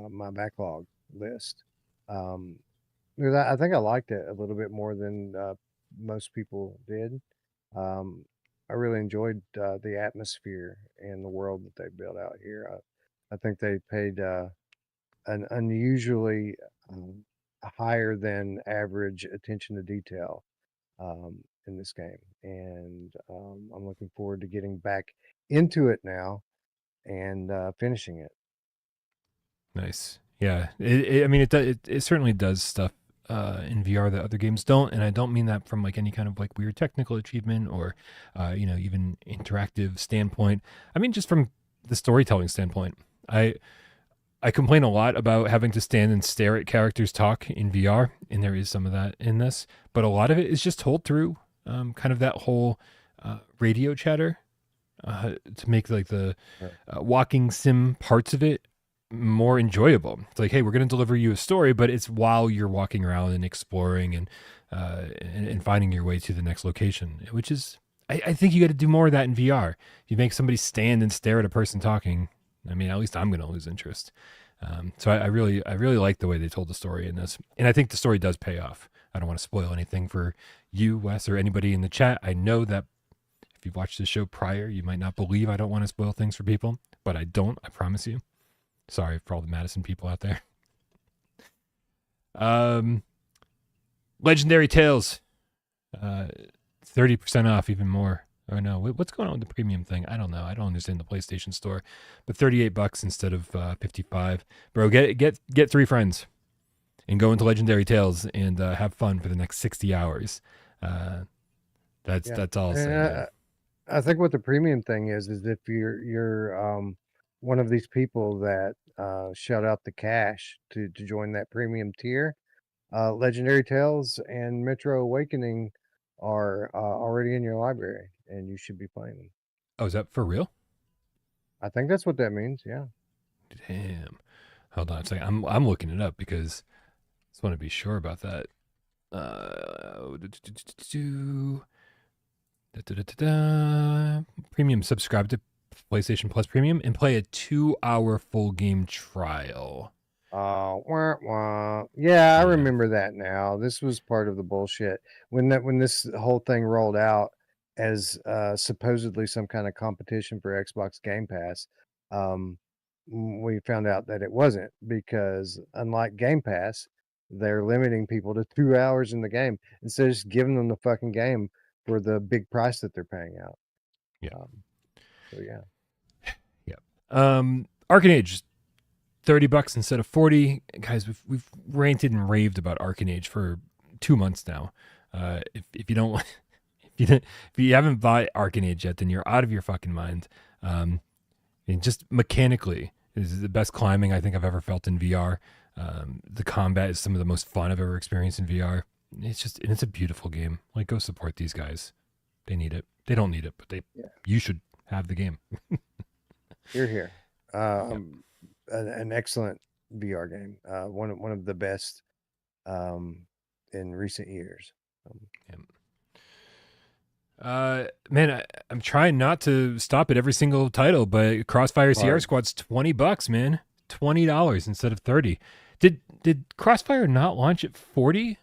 My backlog list. Because I think I liked it a little bit more than most people did. I really enjoyed the atmosphere and the world that they built out here. I think they paid an unusually higher than average attention to detail in this game, and I'm looking forward to getting back into it now and finishing it. nice. Yeah. It certainly does stuff in VR that other games don't, and I don't mean that from like any kind of like weird technical achievement or even interactive standpoint. I mean just from the storytelling standpoint. I complain a lot about having to stand and stare at characters talk in VR, and there is some of that in this, but a lot of it is just told through kind of that whole radio chatter to make like the walking sim parts of it more enjoyable. It's like, hey, we're going to deliver you a story, but it's while you're walking around and exploring and finding your way to the next location, which is, I think you got to do more of that in VR. You make somebody stand and stare at a person talking. I mean, at least I'm going to lose interest. So I really like the way they told the story in this, and I think the story does pay off. I don't want to spoil anything for you, Wes, or anybody in the chat. I know that if you've watched the show prior, you might not believe I don't want to spoil things for people, but I don't. I promise you. Sorry for all the Madison people out there. Legendary Tales, 30% off, even more. Oh no, what's going on with the premium thing? I don't know. I don't understand the PlayStation Store, but $38 instead of 55. Bro, get 3 friends and go into Legendary Tales and have fun for the next 60 hours. That's all I'll say. I think what the premium thing is if you're one of these people that shell out the cash to join that premium tier, Legendary Tales and Metro Awakening are already in your library, and you should be playing them. Oh, is that for real? I think that's what that means. Yeah. Damn. Hold on a second. I'm looking it up because I just want to be sure about that. Premium. Subscribe to PlayStation Plus Premium and play a 2-hour full game trial. Yeah, I remember that now. This was part of the bullshit when this whole thing rolled out as supposedly some kind of competition for Xbox Game Pass. We found out that it wasn't, because unlike Game Pass, they're limiting people to 2 hours in the game instead of just giving them the fucking game for the big price that they're paying out. Yeah. So yeah. Yeah. Arcanage, $30 instead of 40. Guys, we've ranted and raved about Arcanage for 2 months now. If you don't, if you haven't bought Arcanage yet, then you're out of your fucking mind. And just mechanically, this is the best climbing I think I've ever felt in VR. The combat is some of the most fun I've ever experienced in VR. It's a beautiful game. Like, go support these guys. They need it. They don't need it, but you should have the game. Here. An excellent VR game. One of the best in recent years. Man, I'm trying not to stop at every single title, but Crossfire Sierra Squad's $20, man. $20 instead of 30. Did Crossfire not launch at 40?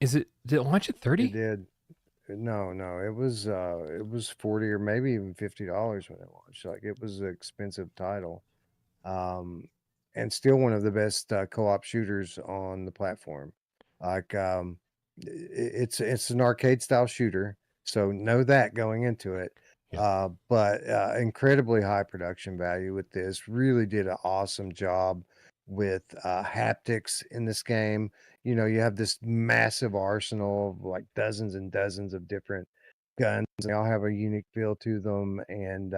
Did it launch at 30? It did. No, it was 40 or maybe even $50 when it launched. Like, it was an expensive title. And still one of the best co-op shooters on the platform. Like, it's an arcade style shooter, so know that going into it. Yeah. But incredibly high production value with this. Really did an awesome job with haptics in this game. You know, you have this massive arsenal of like dozens and dozens of different guns. They all have a unique feel to them, and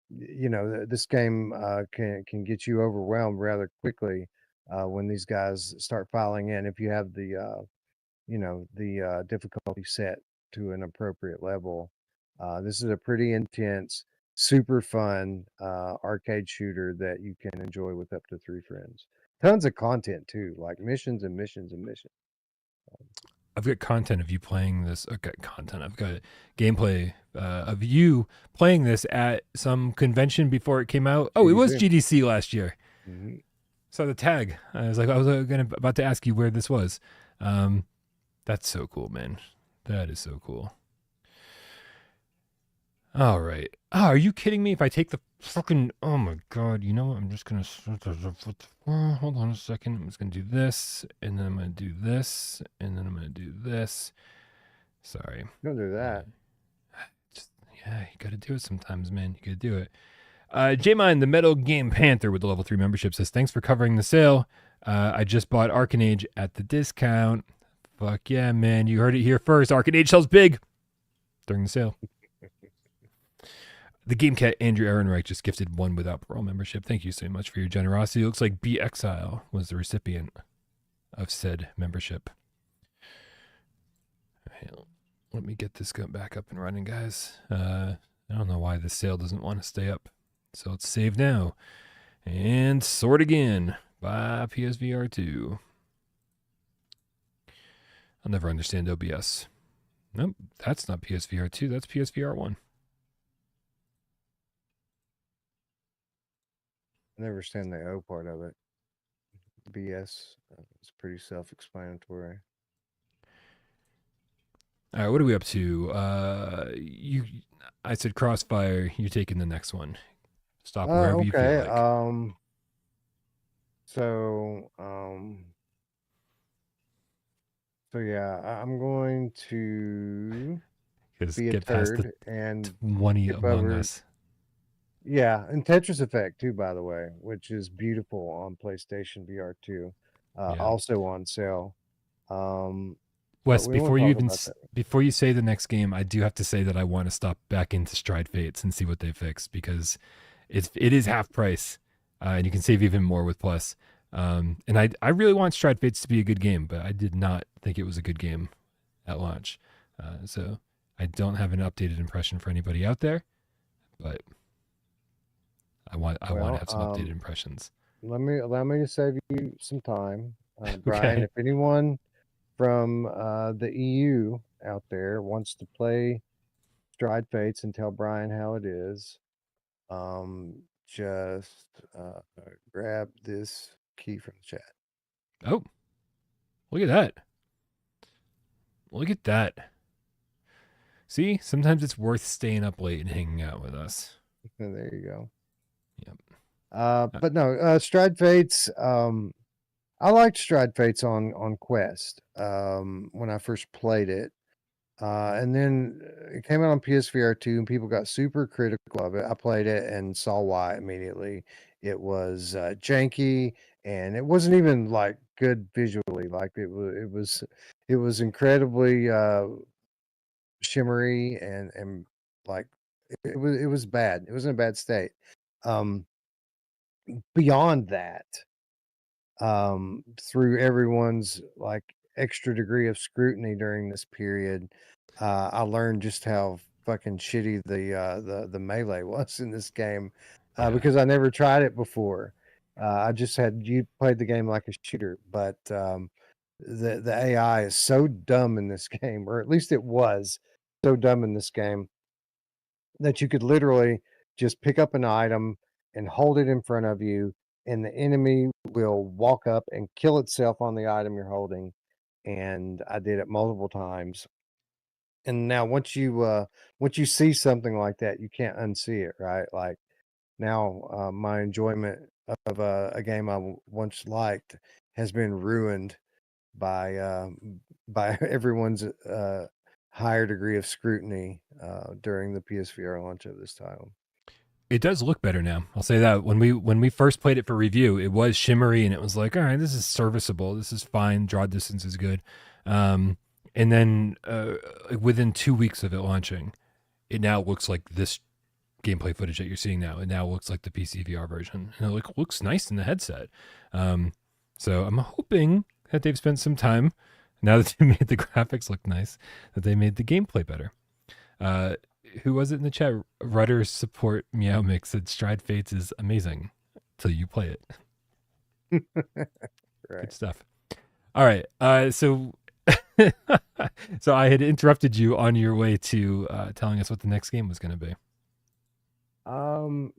you know, this game can get you overwhelmed rather quickly when these guys start filing in. If you have the you know, the difficulty set to an appropriate level. This is a pretty intense, super fun arcade shooter that you can enjoy with up to 3 friends. Tons of content too, like missions and missions and missions. I've got content of you playing this. I've got content. I've got gameplay of you playing this at some convention before it came out. Oh, it was GDC. GDC last year. Mhm. Saw the tag. I was about to ask you where this was. That's so cool, man. That is so cool. All right. Oh, are you kidding me? If I take the fucking, oh my god, you know what? I'm just gonna hold on a second. I'm just gonna do this, and then I'm gonna do this, and then I'm gonna do this. Sorry. Don't do that. Just, yeah, you gotta do it sometimes, man. You gotta do it. J-Mine, the Metal Game Panther with the level 3 membership says, thanks for covering the sale. I just bought Arcanage at the discount. Fuck yeah, man. You heard it here first. Arcanage sells big during the sale. The Game Cat Andrew Ehrenreich just gifted one without Parole membership. Thank you so much for your generosity. It looks like B Exile was the recipient of said membership. Right, let me get this back up and running, guys. I don't know why this sale doesn't want to stay up. So let's save now. And sort again by PSVR2. I'll never understand OBS. Nope, that's not PSVR2. That's PSVR1. I never understand the O part of it. BS. It's pretty self-explanatory. All right, what are we up to? I said Crossfire. You're taking the next one. Stop wherever you feel Okay. like. So so yeah, I'm going to Because be a get past the turd and 20 skip Among over. Us. Yeah, and Tetris Effect too, by the way, which is beautiful on PlayStation VR2. Yeah. Also on sale. But Wes, we won't before you talk even about that. before you say the next game, I do have to say that I want to stop back into Stride Fates and see what they fix because it is half price, and you can save even more with Plus. And I really want Stride Fates to be a good game, but I did not think it was a good game at launch. So I don't have an updated impression for anybody out there, but I want to have some updated impressions. Allow me to save you some time, Brian. Okay. If anyone from the EU out there wants to play Stride Fates and tell Brian how it is, just grab this key from the chat. Oh, look at that. Look at that. See, sometimes it's worth staying up late and hanging out with us. And there you go. Yep. But no, Stride Fates. I liked Stride Fates on Quest when I first played it. And then it came out on PSVR2 and people got super critical of it. I played it and saw why immediately. It was janky and it wasn't even like good visually. Like it was incredibly shimmery and like it was bad. It was in a bad state. Um Beyond that, through everyone's like extra degree of scrutiny during this period, I learned just how fucking shitty the melee was in this game Yeah. because I never tried it before. I just had you played the game like a shooter, but the AI is so dumb in this game, or at least it was so dumb in this game that you could literally just pick up an item and hold it in front of you, and the enemy will walk up and kill itself on the item you're holding. And I did it multiple times. And now once you see something like that, you can't unsee it, right? Like now my enjoyment of a game I once liked has been ruined by everyone's higher degree of scrutiny during the PSVR launch of this title. It does look better now. I'll say that when we first played it for review, it was shimmery and it was like, all right, this is serviceable. This is fine. Draw distance is good. And then within 2 weeks of it launching, it now looks like this gameplay footage that you're seeing now. It now looks like the PCVR version, and it looks nice in the headset. So I'm hoping that they've spent some time, now that they made the graphics look nice, that they made the gameplay better. Who was it in the chat? Rudder support Meow Mix said Stride Fates is amazing till you play it. Right. Good stuff. All right. So so I had interrupted you on your way to telling us what the next game was going to be.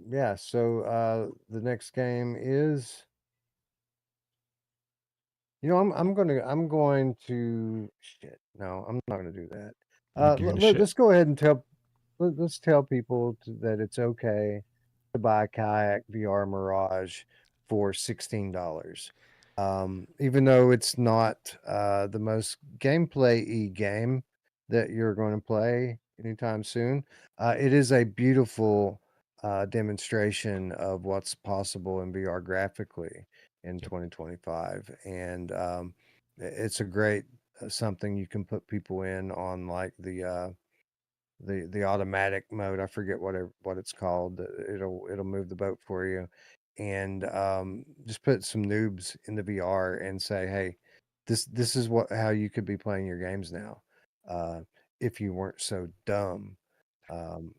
Yeah, so the next game is, I'm going to shit. No, I'm not going to do that. You're gonna shit. Let's go ahead and let's tell people that it's okay to buy a Kayak VR Mirage for $16. Even though it's not the most gameplay-y game that you're going to play anytime soon, it is a beautiful demonstration of what's possible in VR graphically in Yep. 2025, and it's a great something you can put people in on, like the automatic mode. I forget what it's called. It'll move the boat for you, and just put some noobs in the VR and say, hey, this is how you could be playing your games now, uh, if you weren't so dumb. Um,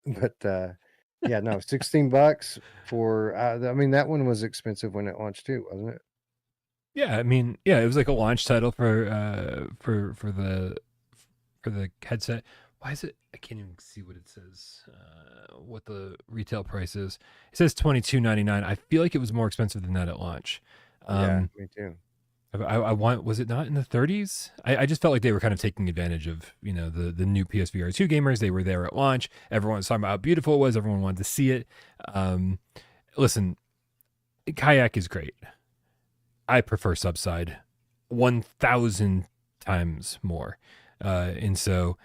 but yeah, no, $16 for. I mean, that one was expensive when it launched too, wasn't it? Yeah, I mean, yeah, it was like a launch title for the headset. Why is it? I can't even see what it says. What the retail price is? It says $22.99. I feel like it was more expensive than that at launch. Yeah, me too. I want. Was it not in the 30s? I just felt like they were kind of taking advantage of the new PSVR2 gamers. They were there at launch. Everyone was talking about how beautiful it was. Everyone wanted to see it. Listen, Kayak is great. I prefer Subside 1,000 times more. And so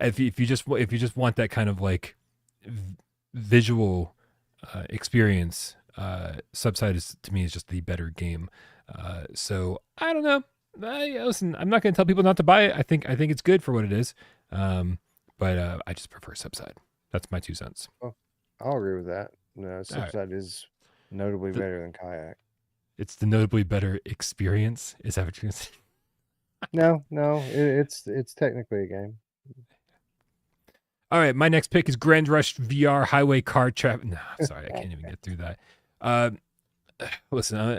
if you just want that kind of like visual experience, Subside is, to me, is just the better game. So I don't know. Listen, I'm not going to tell people not to buy it. I think it's good for what it is. But I just prefer Subside. That's my 2 cents. Well, I'll agree with that. No, All right. Subside is notably The, better than Kayak. it's the notably better experience. Is that what you're saying? No, it's technically a game. All right, my next pick is Grand Rush VR Highway Car Traffic. No, I'm sorry, I can't even get through that. Listen,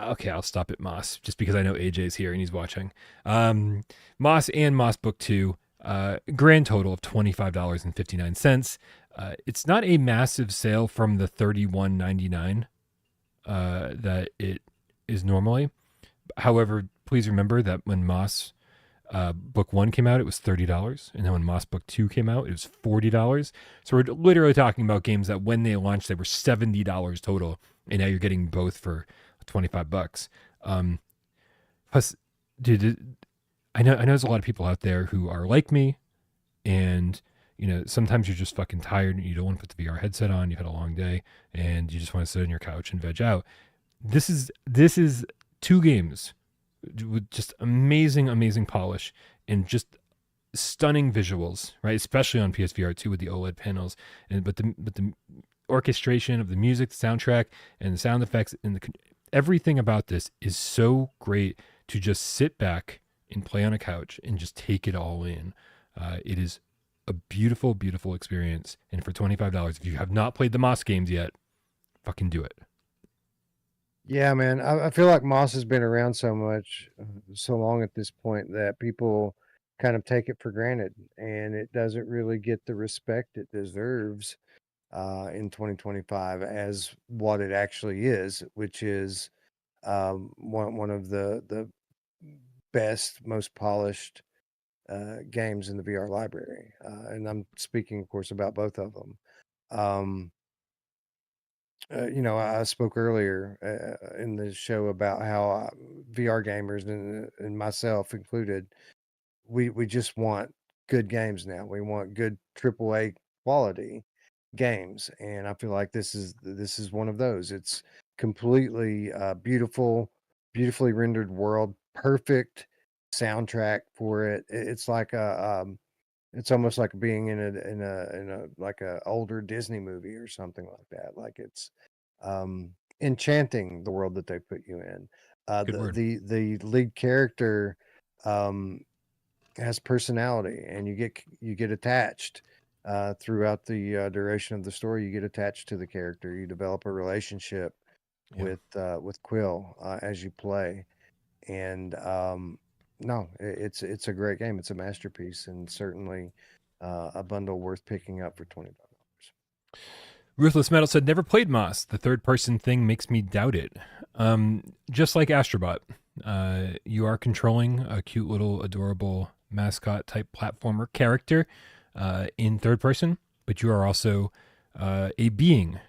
okay, I'll stop at Moss just because I know AJ's here and he's watching. Moss and Moss Book 2, grand total of $25.59. It's not a massive sale from the $31.99 that it is normally. However, please remember that when Moss Book 1 came out, it was $30. And then when Moss Book 2 came out, it was $40. So we're literally talking about games that when they launched, they were $70 total. And now you're getting both for $25. Plus, dude, I know there's a lot of people out there who are like me. And, sometimes you're just fucking tired and you don't want to put the VR headset on. You've had a long day and you just want to sit on your couch and veg out. This is 2 games with just amazing polish and just stunning visuals, right? Especially on PSVR2 with the OLED panels, but the orchestration of the music, the soundtrack, and the sound effects, and everything about this is so great to just sit back and play on a couch and just take it all in. It is a beautiful experience, and for $25, if you have not played the Moss games yet, fucking do it. Yeah, man. I feel like Moss has been around so long at this point that people kind of take it for granted, and it doesn't really get the respect it deserves in 2025 as what it actually is, which is one of the best, most polished games in the VR library. And I'm speaking, of course, about both of them. I spoke earlier in the show about how VR gamers and myself included we just want good games now. We want good AAA quality games, and I feel like this is one of those. It's completely beautifully rendered world, perfect soundtrack for it. It's like it's almost like being in a like a older Disney movie or something like that. Like it's enchanting, the world that they put you in. Good word. The lead character um has personality, and you get attached throughout the duration of the story. You get attached to the character. You develop a relationship Yeah. with Quill as you play. And no, it's a great game. It's a masterpiece, and certainly a bundle worth picking up for $25. Ruthless Metal said, never played Moss. The third person thing makes me doubt it. Just like Astrobot, you are controlling a cute little adorable mascot type platformer character in third person, but you are also a being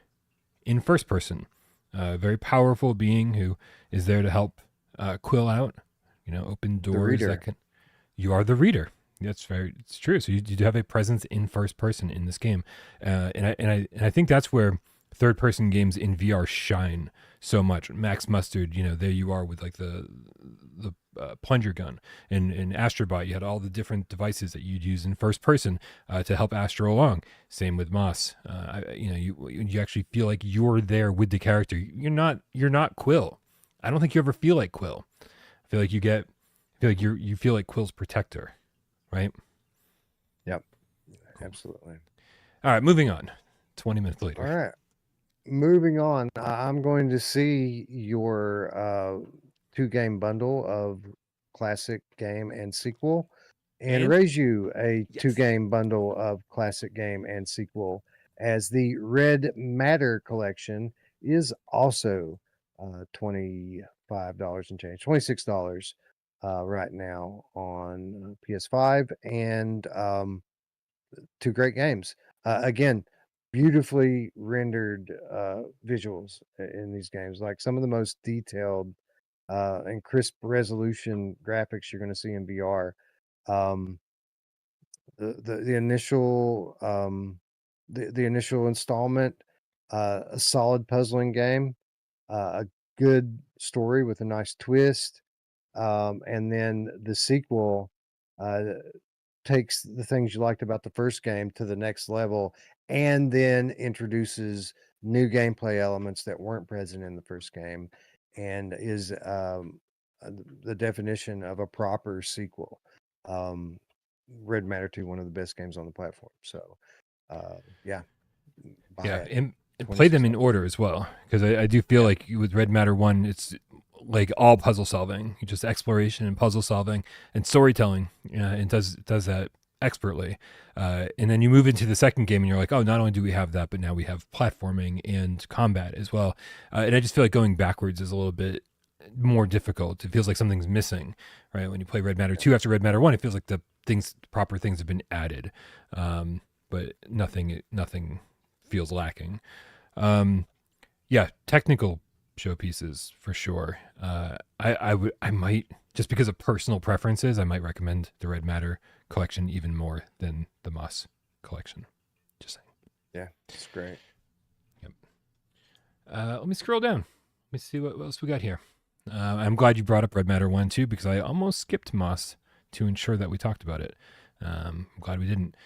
in first person. A very powerful being who is there to help Quill out, open doors that can. You are the reader. It's true. So you do have a presence in first person in this game, and I think that's where third person games in VR shine so much. Max Mustard, there you are with like the plunger gun, and in Astrobot you had all the different devices that you'd use in first person to help Astro along. Same with Moss. You actually feel like you're there with the character. You're not Quill. I don't think you ever feel like Quill. I feel like you feel like Quill's protector. Right? Yep. Absolutely. All right, moving on. 20 minutes later. All right. Moving on. I'm going to see your 2-game bundle of classic game and sequel, and raise you a 2-game bundle of classic game and sequel, as the Red Matter collection is also $25 and change, $26 right now on PS5, and 2 great games. Again, beautifully rendered visuals in these games, like some of the most detailed and crisp resolution graphics you're going to see in VR. Um, the initial the initial installment, a solid puzzling game, a good story with a nice twist. And then the sequel takes the things you liked about the first game to the next level, and then introduces new gameplay elements that weren't present in the first game, and is the definition of a proper sequel. Red Matter 2, one of the best games on the platform. So, yeah. And play them in order as well, because I do feel like with Red Matter 1, it's like all puzzle solving, just exploration and puzzle solving and storytelling, and does that expertly. And then you move into the second game and you're like, oh, not only do we have that, but now we have platforming and combat as well. And I just feel like going backwards is a little bit more difficult. It feels like something's missing, right? When you play Red Matter 2 after Red Matter 1, it feels like the proper things have been added, but nothing feels lacking. Technical showpieces for sure. I might, just because of personal preferences, I might recommend the Red Matter collection even more than the Moss collection. Just saying. Yeah, it's great. Yep. Let me scroll down. Let me see what else we got here. I'm glad you brought up Red Matter 1 too, because I almost skipped Moss to ensure that we talked about it. I'm glad we didn't.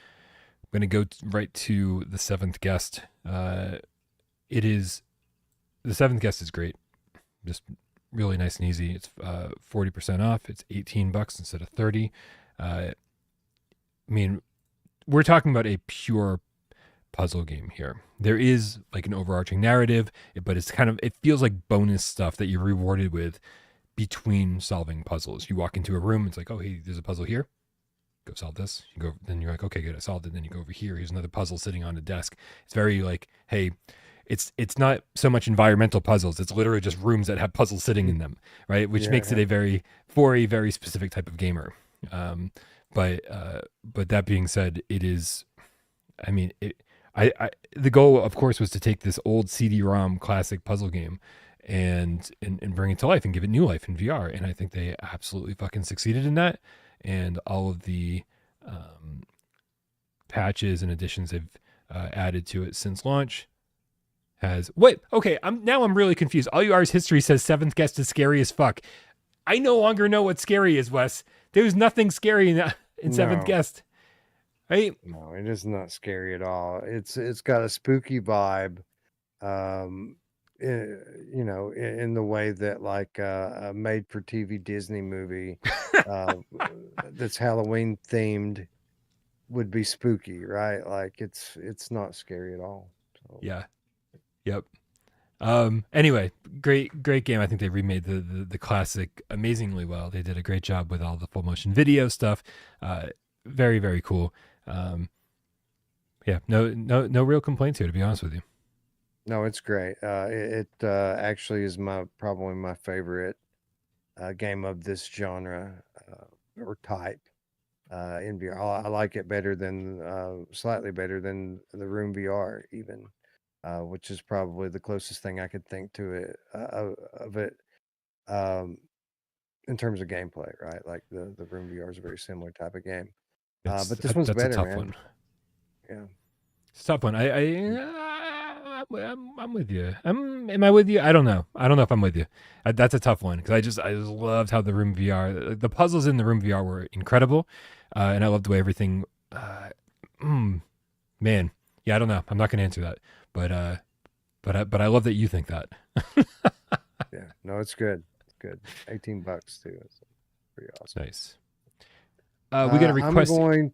I'm going to go right to the seventh guest. The seventh guest is great. Just really nice and easy. It's 40% off. It's $18 instead of $30. I mean, we're talking about a pure puzzle game here. There is like an overarching narrative, but it feels like bonus stuff that you're rewarded with between solving puzzles. You walk into a room, it's like, oh, hey, there's a puzzle here. Go solve this. You go, then you're like, okay, good, I solved it. Then you go over here. Here's another puzzle sitting on a desk. It's very like, hey, it's not so much environmental puzzles. It's literally just rooms that have puzzles sitting in them, right? Which makes it a very specific type of gamer. But that being said, it is. I mean, the goal, of course, was to take this old CD-ROM classic puzzle game and bring it to life and give it new life in VR. And I think they absolutely fucking succeeded in that. and all of the patches and additions they've added to it since launch. I'm really confused. All you R's history says seventh guest is scary as fuck. I no longer know what scary is, Wes. There's nothing scary in seventh guest. Right? No, it is not scary at all. It's got a spooky vibe. In the way that like a made for TV Disney movie that's Halloween themed would be spooky, right? Like it's not scary at all. So. Yeah. Yep. Anyway, great game. I think they remade the classic amazingly well. They did a great job with all the full motion video stuff. Very, very cool. Yeah, no real complaints here, to be honest with you. No, it's great. It actually is probably my favorite game of this genre or type in VR. I like it better than slightly better than the Room VR even, which is probably the closest thing I could think to it of it in terms of gameplay, right? Like the Room VR is a very similar type of game, but this one's better, a tough man. one. Yeah, it's a tough one. I'm with you. Am I with you? I don't know. I don't know if I'm with you. That's a tough one because I just loved how the Room VR, the puzzles in the Room VR were incredible, and I loved the way everything. Man, yeah, I don't know. I'm not going to answer that, but I love that you think that. Yeah, no, it's good. It's good. $18 too. It's pretty awesome. Nice. We got a request. I'll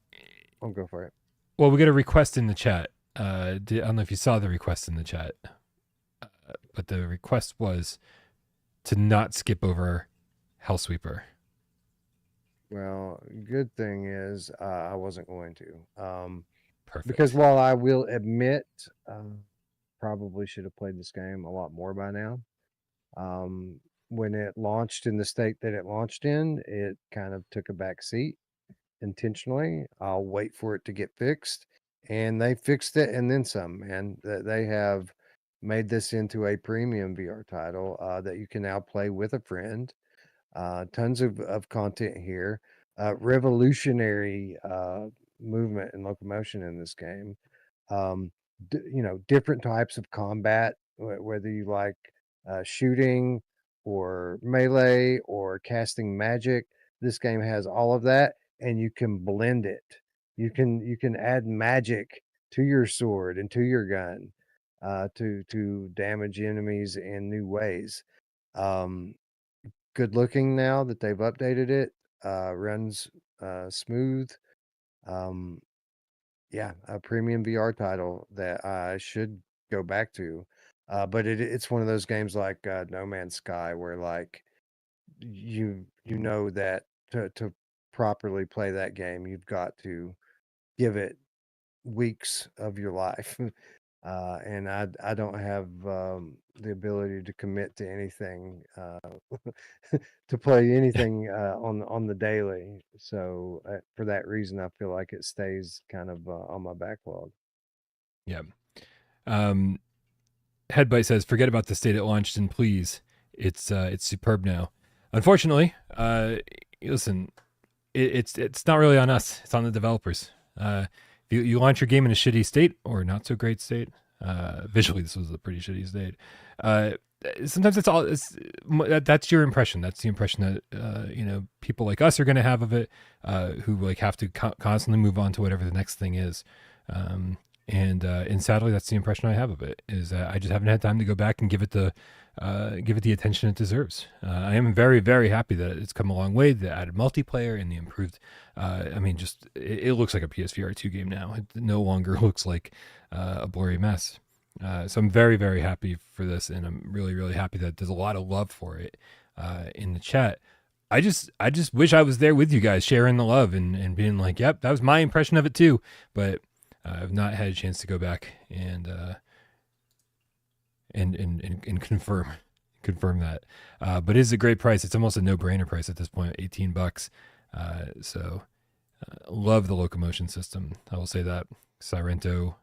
go for it. Well, we got a request in the chat. I don't know if you saw the request in the chat, but the request was to not skip over Hellsweeper. Well, good thing is I wasn't going to. Perfect. Because while I will admit, probably should have played this game a lot more by now. When it launched in the state that it launched in, it kind of took a back seat intentionally. I'll wait for it to get fixed. And they fixed it and then some, man. They have made this into a premium VR title that you can now play with a friend. Tons of content here. Revolutionary movement and locomotion in this game. Different types of combat, whether you like shooting or melee or casting magic. This game has all of that, and you can blend it. You can add magic to your sword and to your gun to damage enemies in new ways. Good looking now that they've updated it. Runs smooth. Yeah, a premium VR title that I should go back to. But it's one of those games like No Man's Sky where like you know that to properly play that game, you've got to give it weeks of your life. And I don't have the ability to commit to anything to play anything on the daily. So for that reason, I feel like it stays kind of on my backlog. Yeah. Headbite says, "Forget about the state it launched in, please. It's superb now." Unfortunately, listen, it's not really on us. It's on the developers. If you launch your game in a shitty state or not so great state, visually this was a pretty shitty state. Sometimes that's your impression. That's the impression that people like us are going to have of it, who like have to constantly move on to whatever the next thing is. And sadly, that's the impression I have of it. Is that I just haven't had time to go back and give it the attention it deserves. I am very, very happy that it's come a long way. The added multiplayer and the improved. It looks like a PSVR2 game now. It no longer looks like a blurry mess. So I'm very, very happy for this, and I'm really, really happy that there's a lot of love for it in the chat. I just wish I was there with you guys, sharing the love and being like, "Yep, that was my impression of it too." But I've not had a chance to go back and confirm that. But it is a great price. It's almost a no-brainer price at this point, $18. So love the locomotion system. I will say that Sirento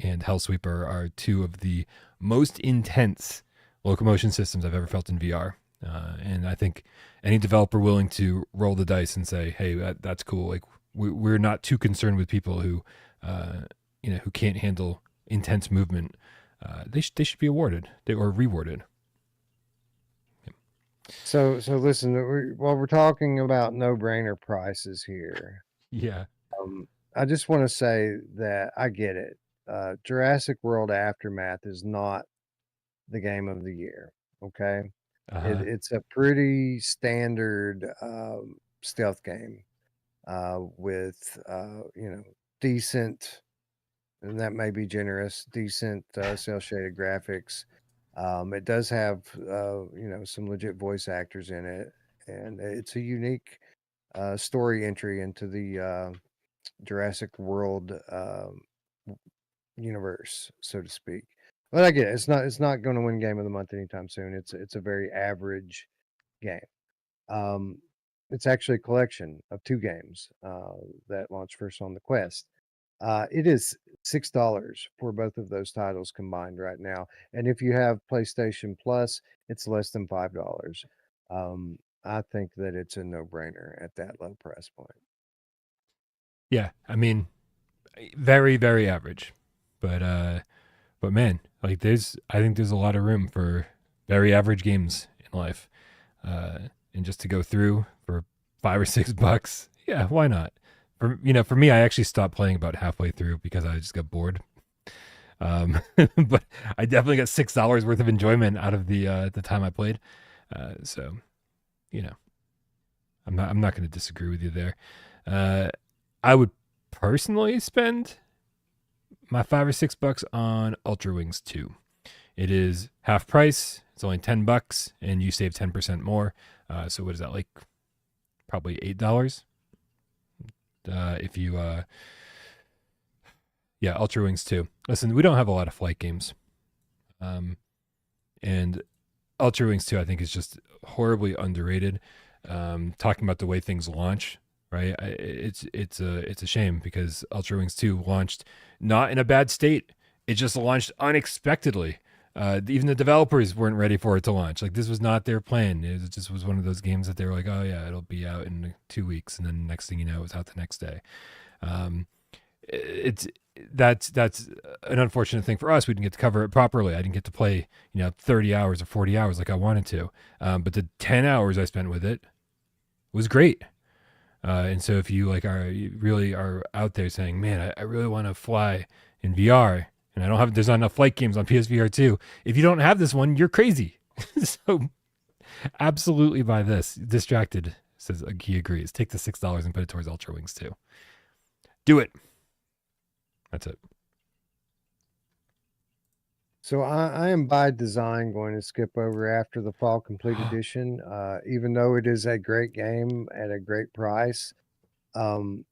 and Hellsweeper are two of the most intense locomotion systems I've ever felt in VR. And I think any developer willing to roll the dice and say, "Hey, that's cool," like we're not too concerned with people who, who can't handle intense movement. They should be awarded or rewarded. So listen, while we're talking about no-brainer prices here, Yeah. I just want to say that I get it. Jurassic World Aftermath is not the game of the year. Okay, Uh huh. it's a pretty standard stealth game with decent, and that may be generous, decent cell shaded graphics. It does have some legit voice actors in it, and it's a unique story entry into the Jurassic World universe, so to speak. But I get it. It's not going to win Game of the Month anytime soon. It's a very average game. Um, it's actually a collection of two games that launched first on the Quest. It is $6 for both of those titles combined right now, and if you have PlayStation Plus, it's less than $5. I think that it's a no-brainer at that low price point. Yeah. I mean, very very average, but man, like I think there's a lot of room for very average games in life, and just to go through for $5 or $6. Yeah, why not? For me, I actually stopped playing about halfway through because I just got bored. But I definitely got $6 worth of enjoyment out of the time I played. So you know, I'm not going to disagree with you there. Uh, I would personally spend my $5 or $6 on Ultra Wings 2. It is half price. It's only $10, and you save 10% more. So what is that, like? Probably $8. If you, yeah, Ultra Wings 2. Listen, we don't have a lot of flight games, and Ultra Wings 2, I think, is just horribly underrated. Talking about the way things launch, right? It's a shame because Ultra Wings 2 launched not in a bad state. It just launched unexpectedly. Even the developers weren't ready for it to launch. Like, this was not their plan. It just was one of those games that they were like, "Oh yeah, it'll be out in 2 weeks," and then next thing you know, it was out the next day. Um, it's that's an unfortunate thing for us. We didn't get to cover it properly. I didn't get to play 30 hours or 40 hours like I wanted to. But the 10 hours I spent with it was great. And so if you you really are out there saying, "Man, I really want to fly in VR," and there's not enough flight games on PSVR2. If you don't have this one, you're crazy. So absolutely buy this. Distracted says he agrees. Take the $6 and put it towards Ultra Wings 2. Do it. That's it. So I am by design going to skip over After the Fall Complete Edition, even though it is a great game at a great price. Um,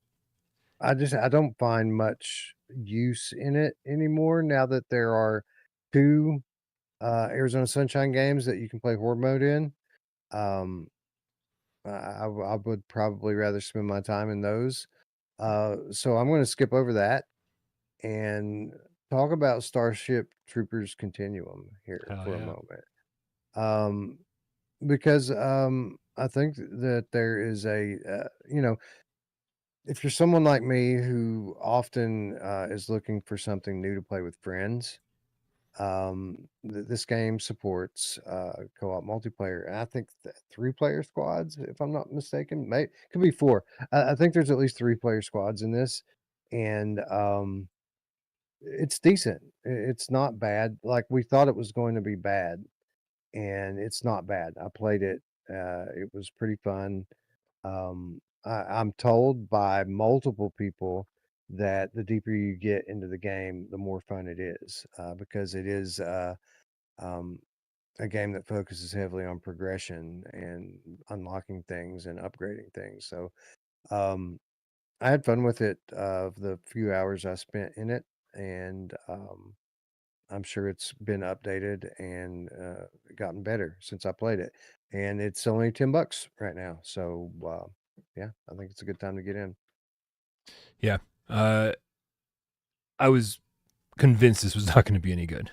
I don't find much use in it anymore now that there are two Arizona Sunshine games that you can play horde mode in. Um, I would probably rather spend my time in those. So I'm going to skip over that and talk about Starship Troopers Continuum here Hell for a yeah. moment. Um, because I think that there is if you're someone like me who often is looking for something new to play with friends, this game supports co-op multiplayer, and I think three-player squads, if I'm not mistaken. May Could be four. I think there's at least three-player squads in this, and it's decent. It's not bad. Like we thought it was going to be bad, and it's not bad. I played it. It was pretty fun. I'm told by multiple people that the deeper you get into the game, the more fun it is, because it is um, a game that focuses heavily on progression and unlocking things and upgrading things. So um, I had fun with it the few hours I spent in it, and I'm sure it's been updated and gotten better since I played it. And it's only $10 right now. So yeah, I think it's a good time to get in. Yeah. Uh, I was convinced this was not going to be any good.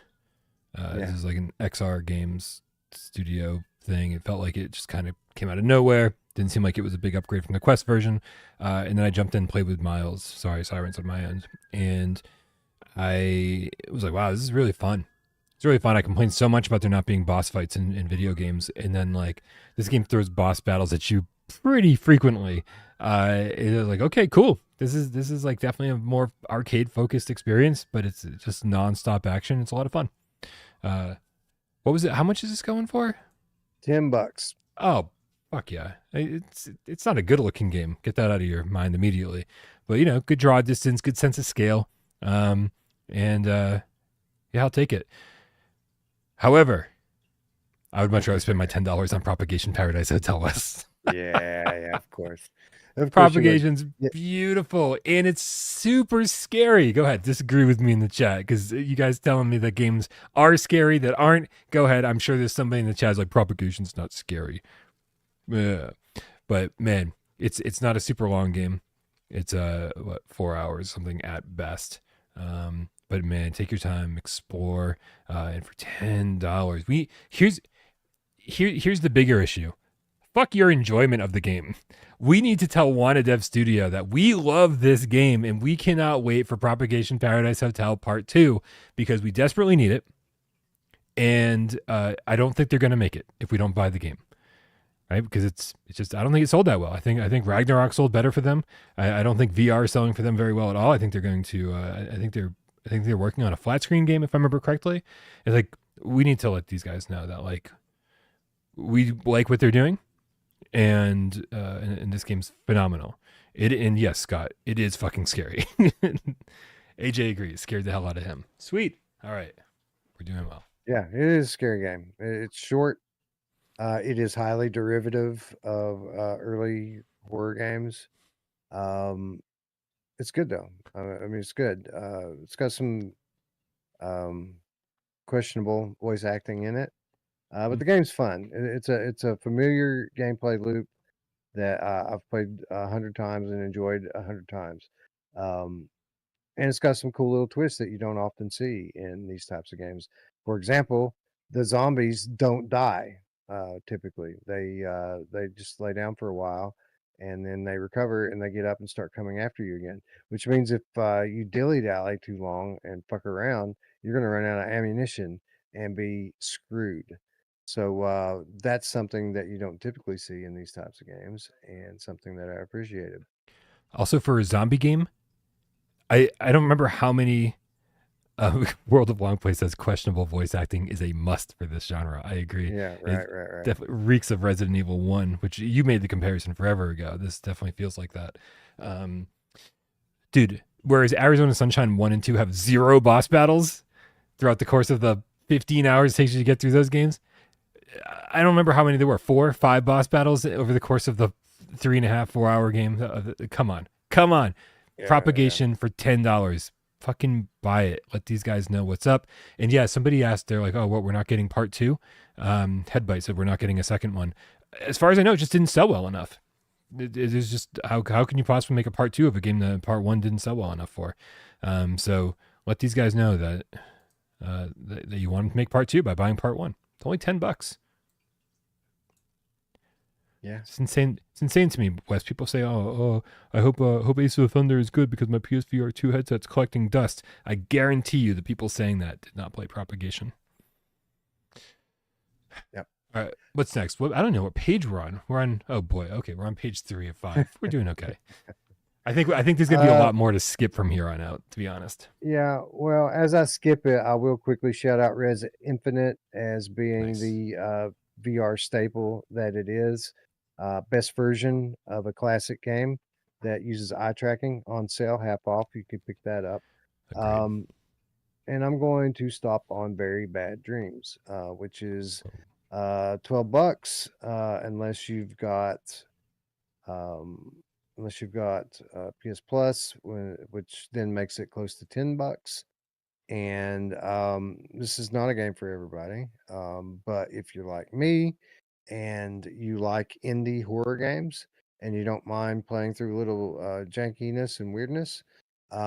This Yeah. is like an XR Games studio thing. It felt like it just kind of came out of nowhere. Didn't seem like it was a big upgrade from the Quest version. And then I jumped in and played with Myles. Sorry, Sirens on my end. And I was like, wow, this is really fun. It's really fun. I complained so much about there not being boss fights in video games. And then, like, this game throws boss battles at you pretty frequently. It was like, okay, cool. This is like definitely a more arcade focused experience, but it's just nonstop action. It's a lot of fun. Uh, what was it? How much is this going for? $10. Oh, fuck yeah! It's not a good looking game. Get that out of your mind immediately. But good draw distance, good sense of scale, and yeah, I'll take it. However, I would much rather spend my $10 on Propagation Paradise Hotel West. Yeah, of course. Of course you would. Propagation's beautiful and it's super scary. Go ahead, disagree with me in the chat because you guys telling me that games are scary that aren't. Go ahead. I'm sure there's somebody in the chat like Propagation's not scary. Yeah. But man, it's not a super long game. It's 4 hours something at best. But man, take your time, explore, and for $10, here's the bigger issue. Fuck your enjoyment of the game. We need to tell Wanna Dev Studio that we love this game and we cannot wait for Propagation Paradise Hotel Part 2 because we desperately need it. And I don't think they're going to make it if we don't buy the game. Right? Because it's just, I don't think it sold that well. I think Ragnarok sold better for them. I don't think VR is selling for them very well at all. I think they're going to, I think they're working on a flat screen game if I remember correctly. It's like, we need to let these guys know that like, we like what they're doing. And this game's phenomenal. And yes, Scott, it is fucking scary. AJ agrees. Scared the hell out of him. Sweet. All right, we're doing well. Yeah, it is a scary game. It's short. It is highly derivative of early horror games. It's good though. I mean, it's good. It's got some questionable voice acting in it, but the game's fun. It's a familiar gameplay loop that I've played 100 times and enjoyed 100 times. And it's got some cool little twists that you don't often see in these types of games. For example, the zombies don't die. Typically, they just lay down for a while, and then they recover and they get up and start coming after you again. Which means if you dilly dally too long and fuck around, you're going to run out of ammunition and be screwed. So that's something that you don't typically see in these types of games, and something that I appreciated. Also, for a zombie game, I don't remember how many. World of Longplay says questionable voice acting is a must for this genre. I agree. Yeah, right. Definitely reeks of Resident Evil 1, which you made the comparison forever ago. This definitely feels like that. Dude, whereas Arizona Sunshine 1 and 2 have 0 boss battles throughout the course of the 15 hours it takes you to get through those games, I don't remember how many there were. 4 or 5 boss battles over the course of the 3.5, 4 hour game. Come on. Yeah, Propagation for $10. Fucking buy it. Let these guys know what's up. And yeah, somebody asked, they're like, oh, what, we're not getting part 2? Headbite said we're not getting a second one. As far as I know, it just didn't sell well enough. It is just, how can you possibly make a part 2 of a game that part 1 didn't sell well enough for? So let these guys know that that you want to make part 2 by buying part 1. It's only $10. Yeah. It's insane. It's insane to me, Wes. People say, "Oh, I hope Ace of Thunder is good because my PSVR2 headset's collecting dust." I guarantee you, the people saying that did not play Propagation. Yep. All right. What's next? I don't know what page we're on. We're on. Oh boy. Okay, we're on page 3 of 5. We're doing okay. I think there's gonna be a lot more to skip from here on out. To be honest. Yeah. Well, as I skip it, I will quickly shout out Res Infinite as being Nice. the VR staple that it is. Best version of a classic game that uses eye tracking, on sale, half off. You can pick that up. Agreed. And I'm going to stop on Very Bad Dreams, which is $12 unless you've got PS Plus, which then makes it close to $10. And this is not a game for everybody, but if you're like me and you like indie horror games and you don't mind playing through a little jankiness and weirdness,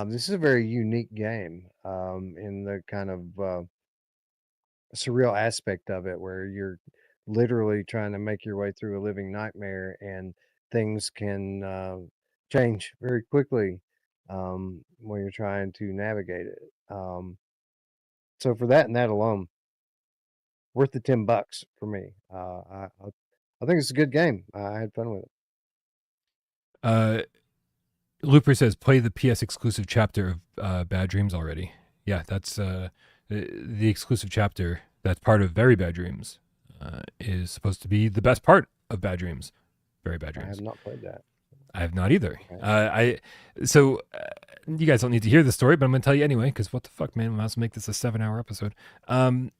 this is a very unique game in the kind of surreal aspect of it, where you're literally trying to make your way through a living nightmare, and things can change very quickly when you're trying to navigate it. So for that and that alone, worth the $10 for me. I think it's a good game. I had fun with it. Looper says play the PS exclusive chapter of Bad Dreams already. Yeah, that's the exclusive chapter that's part of Very Bad Dreams is supposed to be the best part of Bad Dreams. Very Bad I have Dreams. not played that. I have not either. Okay. You guys don't need to hear the story, but I'm going to tell you anyway because what the fuck, man? We might as well make this a 7-hour episode. I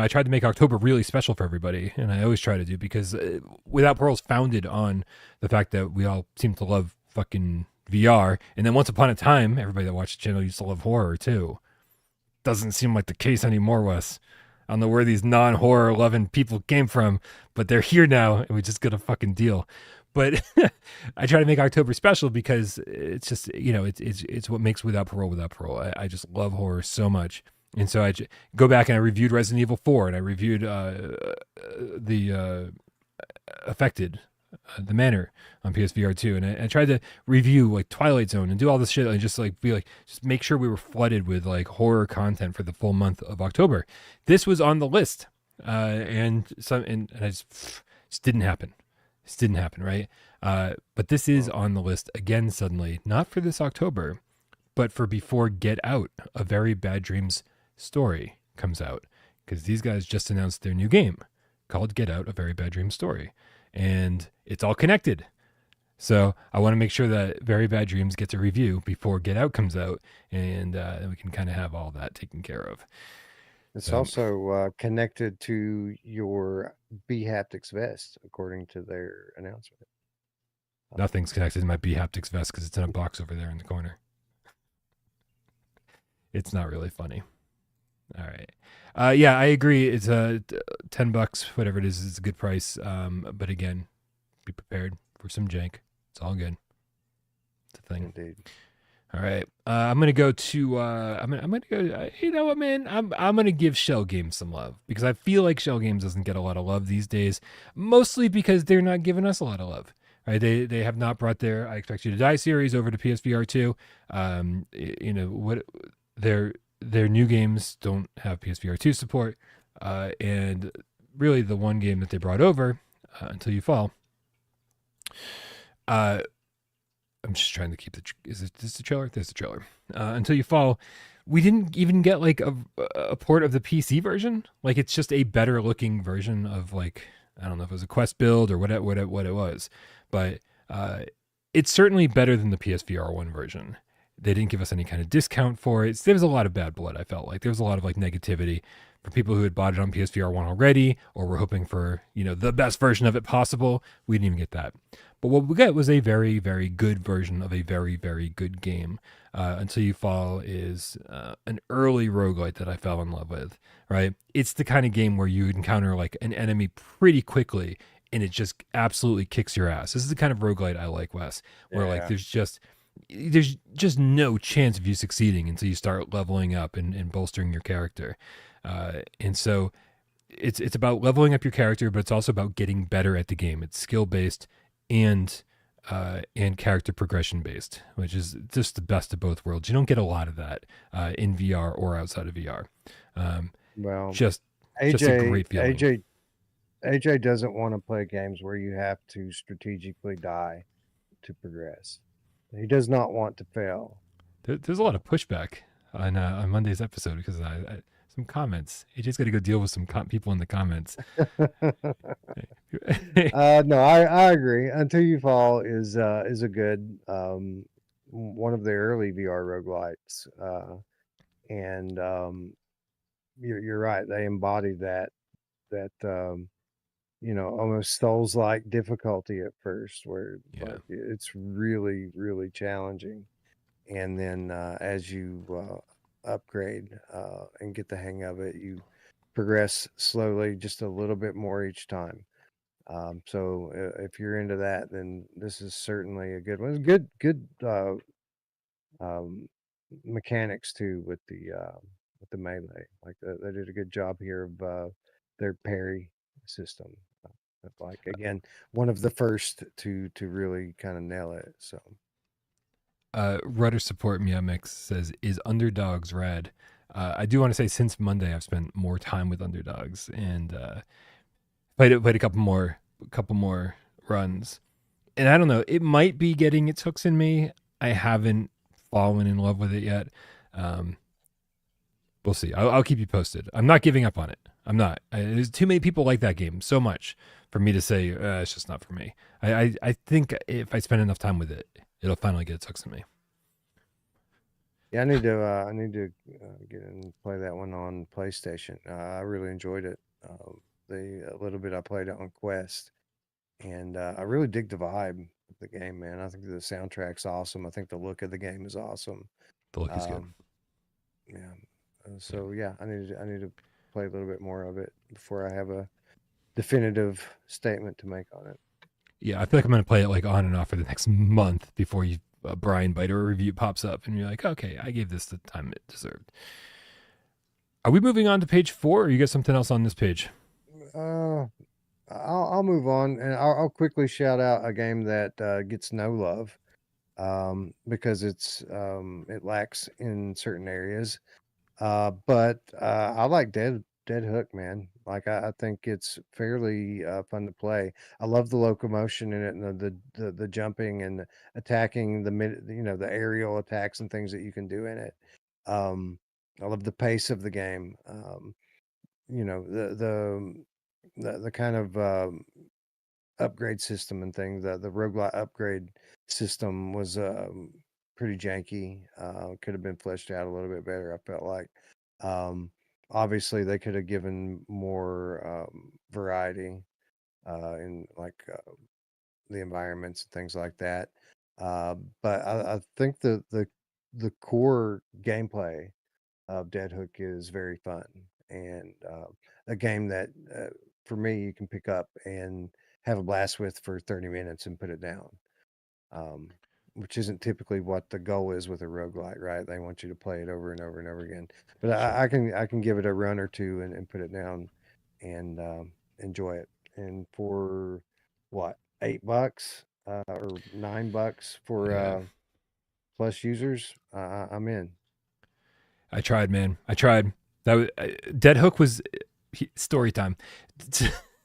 tried to make October really special for everybody, and I always try to do because Without Parole is founded on the fact that we all seem to love fucking VR, and then once upon a time, everybody that watched the channel used to love horror too. Doesn't seem like the case anymore, Wes. I don't know where these non-horror loving people came from, but they're here now, and we just got a fucking deal. But I try to make October special because it's just it's what makes Without Parole. I just love horror so much. And so I go back and I reviewed Resident Evil 4 and I reviewed the Affected, the Manor on PSVR2. And I tried to review like Twilight Zone and do all this shit and just make sure we were flooded with like horror content for the full month of October. This was on the list. And I just didn't happen. This didn't happen, right? But this is on the list again suddenly, not for this October, but for before Get Out, A Very Bad Dreams story comes out, because these guys just announced their new game called Get Out, A Very Bad Dream Story, and it's all connected. So I want to make sure that Very Bad Dreams gets a review before Get Out comes out, and we can kind of have all that taken care of. It's also connected to your B-Haptics vest, according to their announcement. Nothing's connected to my B-Haptics vest because it's in a box over there in the corner. It's not really funny. All right. Yeah, I agree. It's $10, whatever it is a good price. But again, be prepared for some jank. It's all good. It's a thing. Indeed. All right. I'm gonna go to. I'm gonna go. You know what, man? I'm gonna give Shell Games some love because I feel like Shell Games doesn't get a lot of love these days, mostly because they're not giving us a lot of love. Right? They have not brought their I Expect You to Die series over to PSVR2. Their new games don't have PSVR2 support, and really the one game that they brought over, Until You Fall. I'm just trying to keep is this the trailer? There's the trailer. Until You Fall. We didn't even get like a port of the PC version. Like it's just a better looking version of like, I don't know if it was a Quest build or what it was, but it's certainly better than the PSVR 1 version. They didn't give us any kind of discount for it. There was a lot of bad blood, I felt like. There was a lot of like negativity for people who had bought it on PSVR 1 already or were hoping for, the best version of it possible. We didn't even get that. But what we got was a very, very good version of a very, very good game. Until You Fall is an early roguelite that I fell in love with, right? It's the kind of game where you encounter like an enemy pretty quickly and it just absolutely kicks your ass. This is the kind of roguelite I like, Wes, where like there's just no chance of you succeeding until you start leveling up and bolstering your character. And so it's about leveling up your character, but it's also about getting better at the game. It's skill based and character progression based, which is just the best of both worlds. You don't get a lot of that in VR or outside of VR. Just a great feeling. AJ doesn't want to play games where you have to strategically die to progress. He does not want to fail. There's a lot of pushback on Monday's episode because some comments. AJ's got to go deal with some people in the comments. No, I agree. Until You Fall is a good one of the early VR roguelites, and you're right. They embody that almost Souls-like difficulty at first, where like, it's really, really challenging. And then as you upgrade and get the hang of it, you progress slowly, just a little bit more each time. So if you're into that, then this is certainly a good one. It's good mechanics too with the melee. Like they did a good job here of their parry system. Like again, one of the first to really kind of nail it. So Rudder Support Mix says, is Underdogs rad? I do want to say since Monday, I've spent more time with Underdogs and played a couple more runs. And I don't know, it might be getting its hooks in me. I haven't fallen in love with it yet. We'll see. I'll keep you posted. I'm not giving up on it. I'm not. There's too many people like that game so much for me to say it's just not for me. I think if I spend enough time with it, it'll finally get its hooks in me. Yeah, I need to get and play that one on PlayStation. I really enjoyed it. The little bit I played it on Quest, and I really dig the vibe of the game, man. I think the soundtrack's awesome. I think the look of the game is awesome. The look is good. Yeah. So yeah, I need to play a little bit more of it before I have a definitive statement to make on it. Yeah, I feel like I'm going to play it like on and off for the next month before you Brian Bite or a review pops up and you're like, okay, I gave this the time it deserved. Are we moving on to page 4 or you got something else on this page? I'll move on and I'll quickly shout out a game that gets no love because it lacks in certain areas. But I like Dead Hook, man. Like I think it's fairly fun to play. I love the locomotion in it and the jumping and attacking the aerial attacks and things that you can do in it. I love the pace of the game. You know the kind of upgrade system and things. The roguelite upgrade system was pretty janky. Could have been fleshed out a little bit better, I felt like. Obviously, they could have given more variety in like the environments and things like that. But I think the core gameplay of Dead Hook is very fun and a game that for me you can pick up and have a blast with for 30 minutes and put it down. Um, which isn't typically what the goal is with a roguelite, right? They want you to play it over and over and over again. But Sure. I can give it a run or two and put it down and enjoy it. And for what, $8 or $9 for Yeah. plus users, I'm in. I tried, man. I tried. Dead Hook was story time.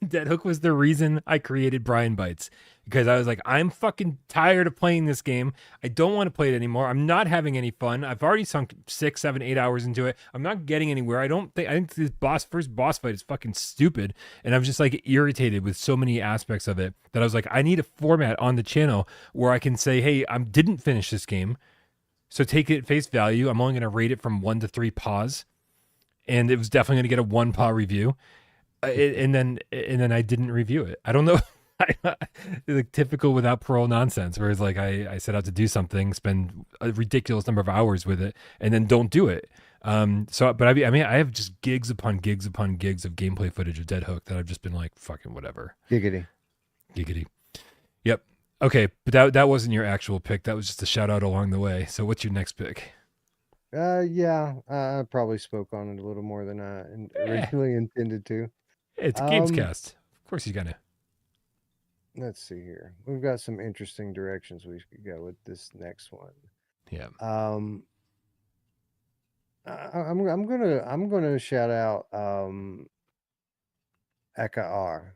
Dead Hook was the reason I created Brian Bites because I was like, I'm fucking tired of playing this game. I don't want to play it anymore. I'm not having any fun. I've already sunk 6, 7, 8 hours into it. I'm not getting anywhere. I think this first boss fight is fucking stupid. And I'm just like irritated with so many aspects of it that I was like, I need a format on the channel where I can say, hey, I didn't finish this game. So take it at face value. I'm only going to rate it from 1 to 3 paws. And it was definitely going to get a 1 paw review. And then I didn't review it. I don't know. Like typical without parole nonsense, where it's like I set out to do something, spend a ridiculous number of hours with it, and then don't do it. But I mean, I have just gigs upon gigs upon gigs of gameplay footage of Dead Hook that I've just been like, fucking whatever. Giggity. Yep. Okay, but that wasn't your actual pick. That was just a shout out along the way. So what's your next pick? Yeah, I probably spoke on it a little more than I originally intended to. It's a Um, GAMESCAST. Of course he's gonna. let's see here. We've got some interesting directions we could go with this next one. Yeah. I'm gonna shout out Aka R.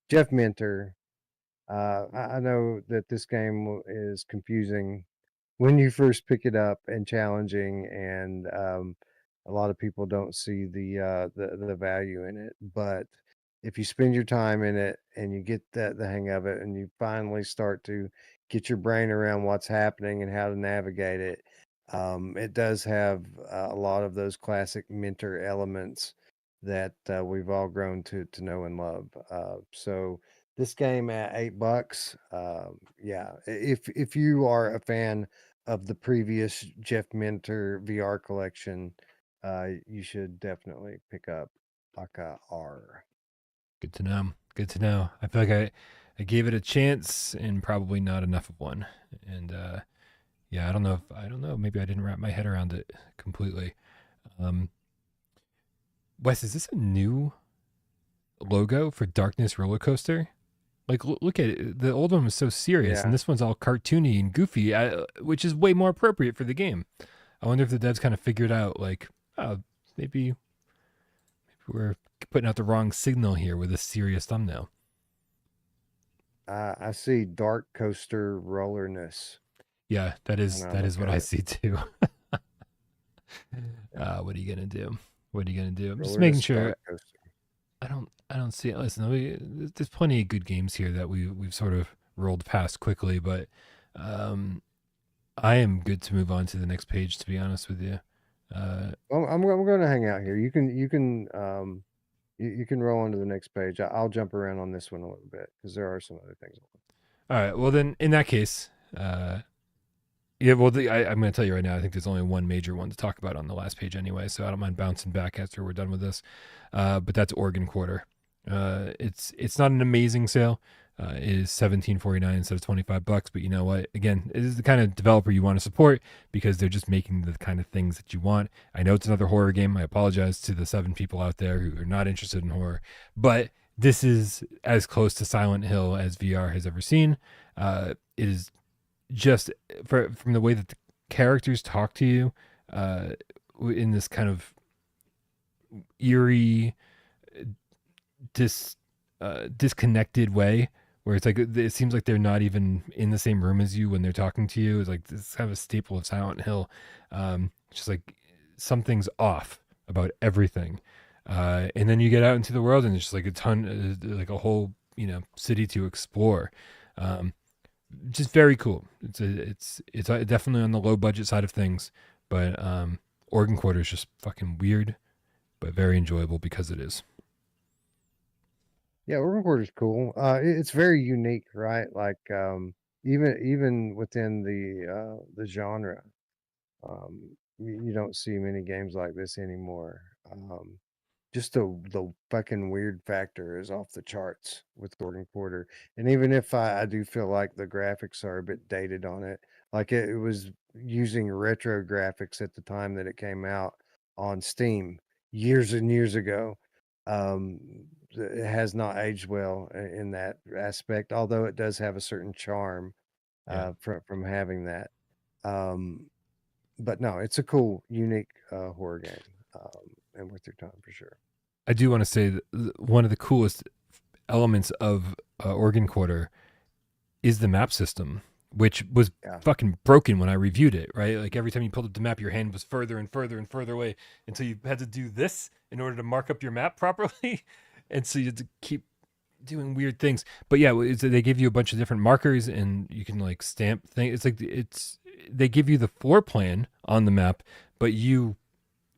Jeff Minter. I know that this game is confusing when you first pick it up and challenging, and a lot of people don't see the value in it. But if you spend your time in it and you get the hang of it, and you finally start to get your brain around what's happening and how to navigate it, it does have a lot of those classic mentor elements that we've all grown to know and love. So this game at $8, yeah. If you are a fan of the previous Jeff Minter VR collection, you should definitely pick up Aka R. Good to know. Good to know. I feel like I gave it a chance and probably not enough of one. And yeah, I don't know. Maybe I didn't wrap my head around it completely. Wes, is this a new logo for Darkness Roller Coaster. Like, look at it. The old one was so serious, and Yeah. this one's all cartoony and goofy, which is way more appropriate for the game. I wonder if the devs kind of figured out, like, oh, maybe we're putting out the wrong signal here with a serious thumbnail. I see dark coaster rollerness Yeah, when I that look is what at I it. see too. Yeah. What are you gonna do? What are you gonna do? I'm just making Rollerness dark sure. coaster. I don't see it. Listen, there's plenty of good games here that we've sort of rolled past quickly, but um, I am good to move on to the next page. To be honest with you, Well, I'm going to hang out here. You can roll on to the next page. I'll jump around on this one a little bit because there are some other things. all right. Well, then in that case, yeah. Well, I'm going to tell you right now. I think there's only one major one to talk about on the last page anyway, so I don't mind bouncing back after we're done with this. But that's Oregon Quarter. It's not an amazing sale. It is $17.49 instead of $25. But you know what? Again, it is the kind of developer you want to support because they're just making the kind of things that you want. I know it's another horror game. I apologize to the 7 people out there who are not interested in horror, but this is as close to Silent Hill as VR has ever seen. It is just from the way that the characters talk to you in this kind of eerie disconnected way where it's like it seems like they're not even in the same room as you when they're talking to you. It's like this kind of a staple of Silent Hill. Just like something's off about everything. And then you get out into the world and it's just like a ton, like a whole, city to explore. Um, just very cool. It's definitely on the low budget side of things, but Oregon Quarter is just fucking weird, but very enjoyable because it is. Yeah, Urban Quarter is cool. It's very unique, right? Like even within the genre, you don't see many games like this anymore. Just the fucking weird factor is off the charts with Gordon Quarter. And even if I do feel like the graphics are a bit dated on it, like it was using retro graphics at the time that it came out on Steam years and years ago. Um, it has not aged well in that aspect, although it does have a certain charm Yeah. from having that. Um, but no, it's a cool, unique horror game, and worth your time for sure. I do want to say that one of the coolest elements of Oregon Quarter is the map system, which was Yeah. fucking broken when I reviewed it, right? Like every time you pulled up the map, your hand was further and further and further away until you had to do this in order to mark up your map properly. And so you had to keep doing weird things. But yeah, they give you a bunch of different markers and you can like stamp things. They give you the floor plan on the map, but you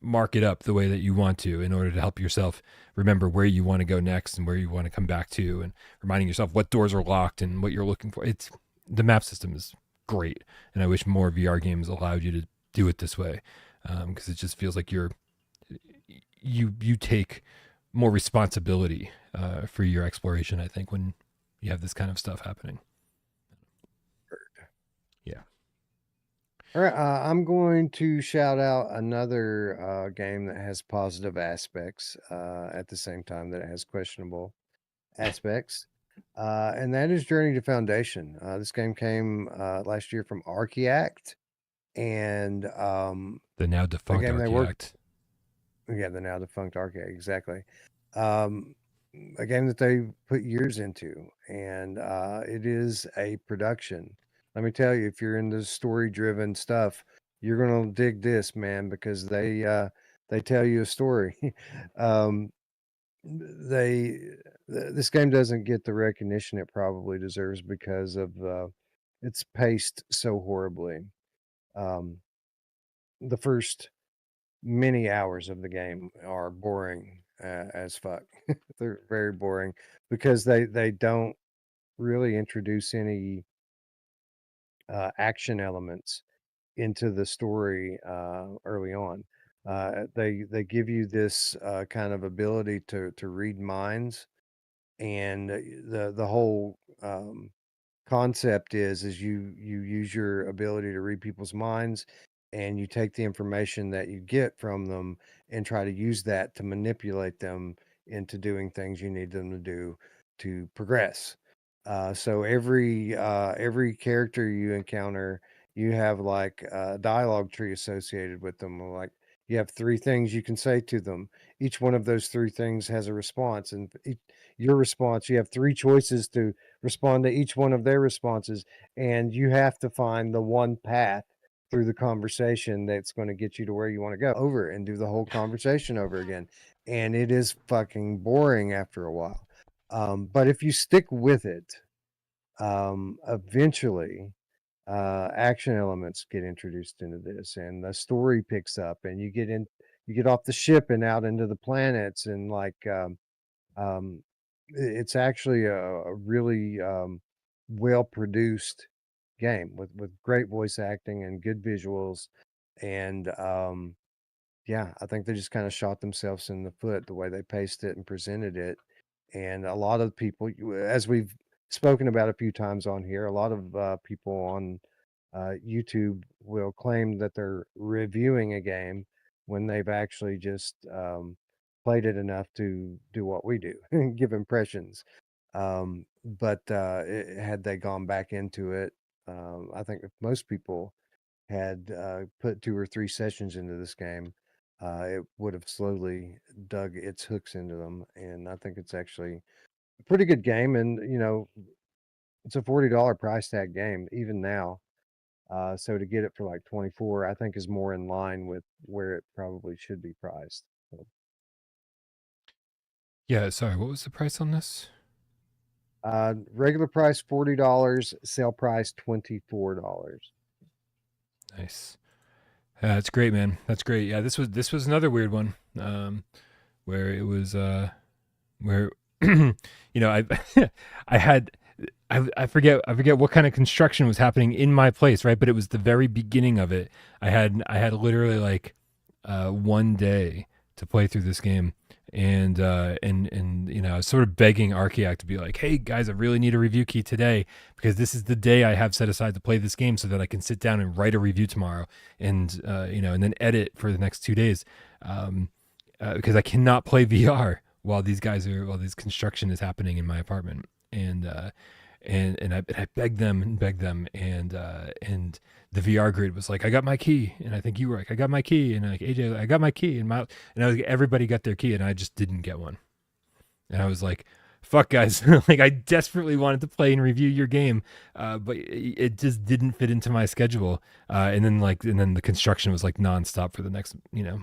mark it up the way that you want to in order to help yourself remember where you want to go next and where you want to come back to, and reminding yourself what doors are locked and what you're looking for. It's the map system is great, and I wish more VR games allowed you to do it this way, because it just feels like you take more responsibility for your exploration. I think when you have this kind of stuff happening. Yeah. All right, I'm going to shout out another game that has positive aspects at the same time that it has questionable aspects, and that is Journey to Foundation. This game came last year from Archaeact, and The now a defunct game they worked. Archaeact. Yeah, the now defunct Archaeact, exactly. Um, a game that they put years into, and it is a production. Let me tell you, if you're into story-driven stuff, you're gonna dig this, man, because they tell you a story. um, they this game doesn't get the recognition it probably deserves because of it's paced so horribly. Um, the first many hours of the game are boring as fuck. They're very boring because they don't really introduce any action elements into the story early on. They give you this kind of ability to read minds, and the whole concept is you use your ability to read people's minds, and you take the information that you get from them and try to use that to manipulate them into doing things you need them to do to progress. So every character you encounter, you have like a dialogue tree associated with them. Like you have three things you can say to them. Each one of those three things has a response, and your response, you have three choices to respond to each one of their responses, and you have to find the one path through the conversation that's going to get you to where you want to go over and do the whole conversation over again. And it is fucking boring after a while. But if you stick with it, eventually action elements get introduced into this, and the story picks up, and you get off the ship and out into the planets, and like um, it's actually a really well produced game with great voice acting and good visuals, and yeah, I think they just kind of shot themselves in the foot the way they paced it and presented it. And a lot of people, as we've spoken about a few times on here, a lot of people on YouTube will claim that they're reviewing a game when they've actually just played it enough to do what we do and give impressions. But had they gone back into it, I think if most people had put 2 or 3 sessions into this game, it would have slowly dug its hooks into them. And I think it's actually a pretty good game. And, it's a $40 price tag game, even now. So to get it for like 24, I think is more in line with where it probably should be priced. So, Yeah, sorry, what was the price on this? regular price $40, sale price $24. Nice. That's great, man. That's great. Yeah, this was another weird one, where it was where I I had I forget what kind of construction was happening in my place, right? But it was the very beginning of it. I had literally like 1 day to play through this game, and I was sort of begging Archiac to be like, hey guys, I really need a review key today, because this is the day I have set aside to play this game so that I can sit down and write a review tomorrow, and and then edit for the next 2 days, because I cannot play VR while this construction is happening in my apartment. And I begged them and begged them, and the VR grid was like, I got my key, and I think you were like, I got my key, and like AJ, I got my key, and everybody got their key, and I just didn't get one, and I was like, fuck guys, like I desperately wanted to play and review your game, but it just didn't fit into my schedule, and then the construction was like nonstop for the next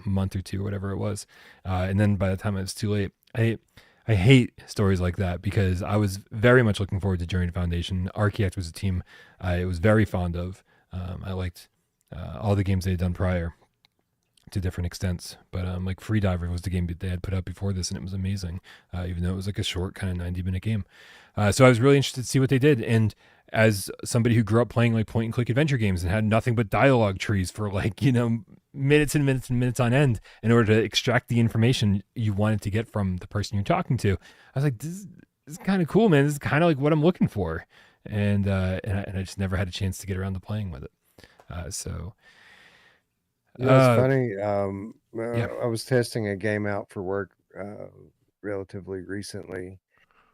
month or two or whatever it was, and then by the time it was too late, I hate stories like that, because I was very much looking forward to Journey to Foundation. Architect was a team I was very fond of. I liked all the games they had done prior to different extents, but like Freediver was the game that they had put out before this, and it was amazing, even though it was like a short kind of 90-minute game. So I was really interested to see what they did, and as somebody who grew up playing like point and click adventure games and had nothing but dialogue trees for like minutes and minutes and minutes on end in order to extract the information you wanted to get from the person you're talking to, I was like, this is kind of cool, man. This is kind of like what I'm looking for, and I just never had a chance to get around to playing with it. So It's uh, funny. yeah. I was testing a game out for work relatively recently,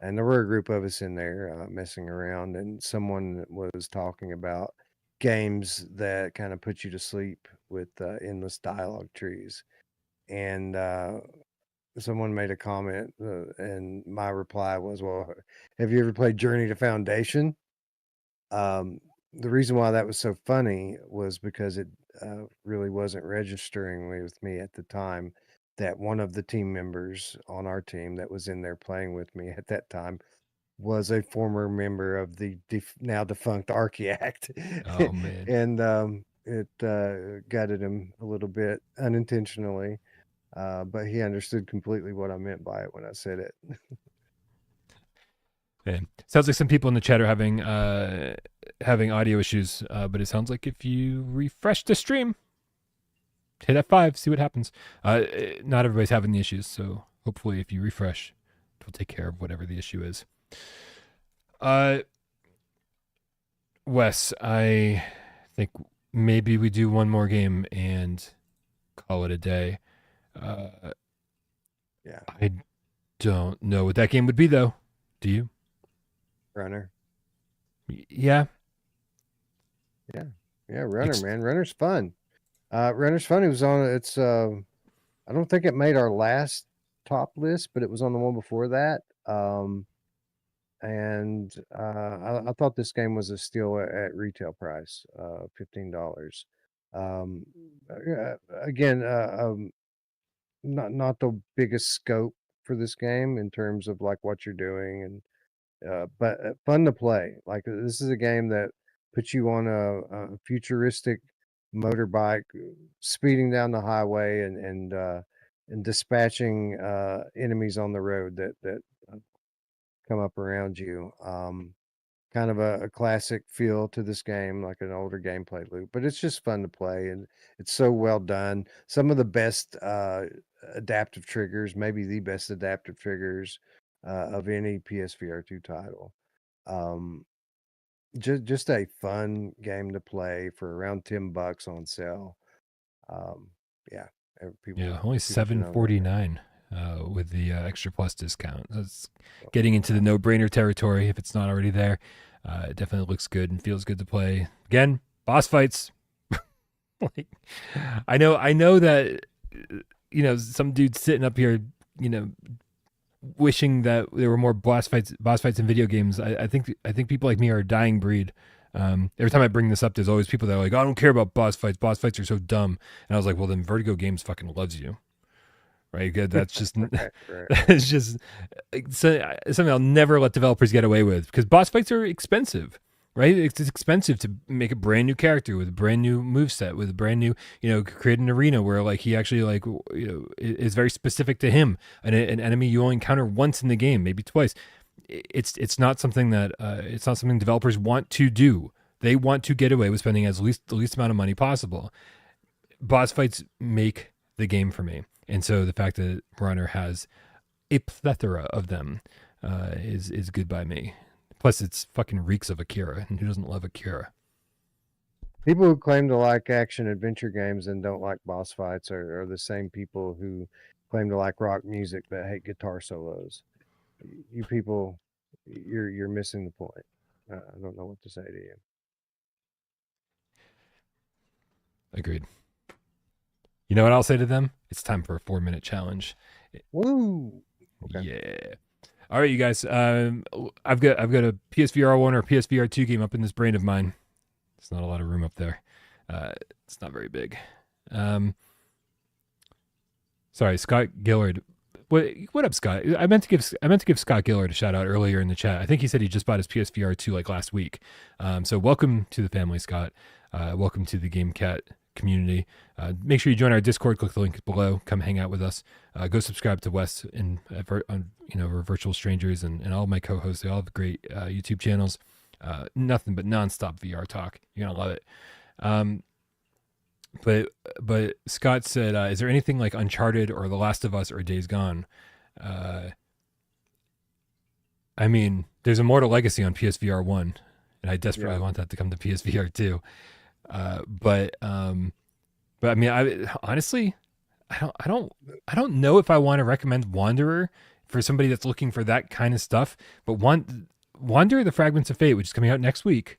and there were a group of us in there messing around, and someone was talking about games that kind of put you to sleep with endless dialogue trees. And someone made a comment, and my reply was, "Well, have you ever played Journey to Foundation?" The reason why that was so funny was because it really wasn't registering with me at the time that one of the team members on our team that was in there playing with me at that time was a former member of the now defunct Archiact. Oh man. And it gutted him a little bit unintentionally, but he understood completely what I meant by it when I said it. Man. Sounds like some people in the chat are having audio issues, but it sounds like if you refresh the stream, hit F5, see what happens. Not everybody's having the issues, so hopefully if you refresh, it'll take care of whatever the issue is. Wes, I think maybe we do one more game and call it a day. Yeah. don't know what that game would be though. Do you? Runner. Yeah. Yeah. Yeah, Runner, Ex- man. Runner's fun. Runner's fun. It was on it's I don't think it made our last top list, but it was on the one before that. And I thought this game was a steal at retail price, $15. Um, yeah, again, not the biggest scope for this game in terms of like what you're doing, and but fun to play. Like this is a game that puts you on a futuristic motorbike, speeding down the highway and dispatching enemies on the road that come up around you. Kind of a classic feel to this game, like an older gameplay loop, but it's just fun to play and it's so well done. Some of the best adaptive triggers, maybe the best adaptive triggers of any PSVR2 title. Um, just a fun game to play for around $10 on sale. Um, yeah, yeah, people only people should know that game. 7.49 with the extra plus discount. That's getting into the no-brainer territory if it's not already there. It definitely looks good and feels good to play. Again, boss fights. Like, I know that some dude's sitting up here, you know, wishing that there were more boss fights in video games. I think people like me are a dying breed. Every time I bring this up, there's always people that are like, "I don't care about boss fights. Boss fights are so dumb." And I was like, "Well, then Vertigo Games fucking loves you, right? That's just Right, right. that's just something I'll never let developers get away with because boss fights are expensive." Right, it's expensive to make a brand new character with a brand new moveset, with a brand new, create an arena where like he actually like is very specific to him, an enemy you only encounter once in the game, maybe twice. It's not something that it's not something developers want to do. They want to get away with spending the least amount of money possible. Boss fights make the game for me, and so the fact that Runner has a plethora of them is good by me. Plus, it's fucking reeks of Akira, and who doesn't love Akira? People who claim to like action adventure games and don't like boss fights are the same people who claim to like rock music but hate guitar solos. You people, you're missing the point. I don't know what to say to you. Agreed. You know what I'll say to them? It's time for a 4-minute challenge. Woo! Okay. Yeah. All right, you guys. I've got a PSVR1 or PSVR2 game up in this brain of mine. There's not a lot of room up there. It's not very big. Sorry, Scott Gillard. What up, Scott? I meant to give Scott Gillard a shout out earlier in the chat. I think he said he just bought his PSVR2 like last week. So welcome to the family, Scott. Welcome to the GameCat community. Make sure you join our Discord. Click the link below. Come hang out with us. Go subscribe to Wes and we're virtual strangers and all of my co-hosts. They all have great YouTube channels. Nothing but nonstop VR talk. You're gonna love it. But Scott said, is there anything like Uncharted or The Last of Us or Days Gone? I mean, there's Immortal Legacy on PSVR1, and I desperately want that to come to PSVR2. But I mean, honestly, I don't know if I want to recommend Wanderer for somebody that's looking for that kind of stuff. But Wanderer: The Fragments of Fate, which is coming out next week,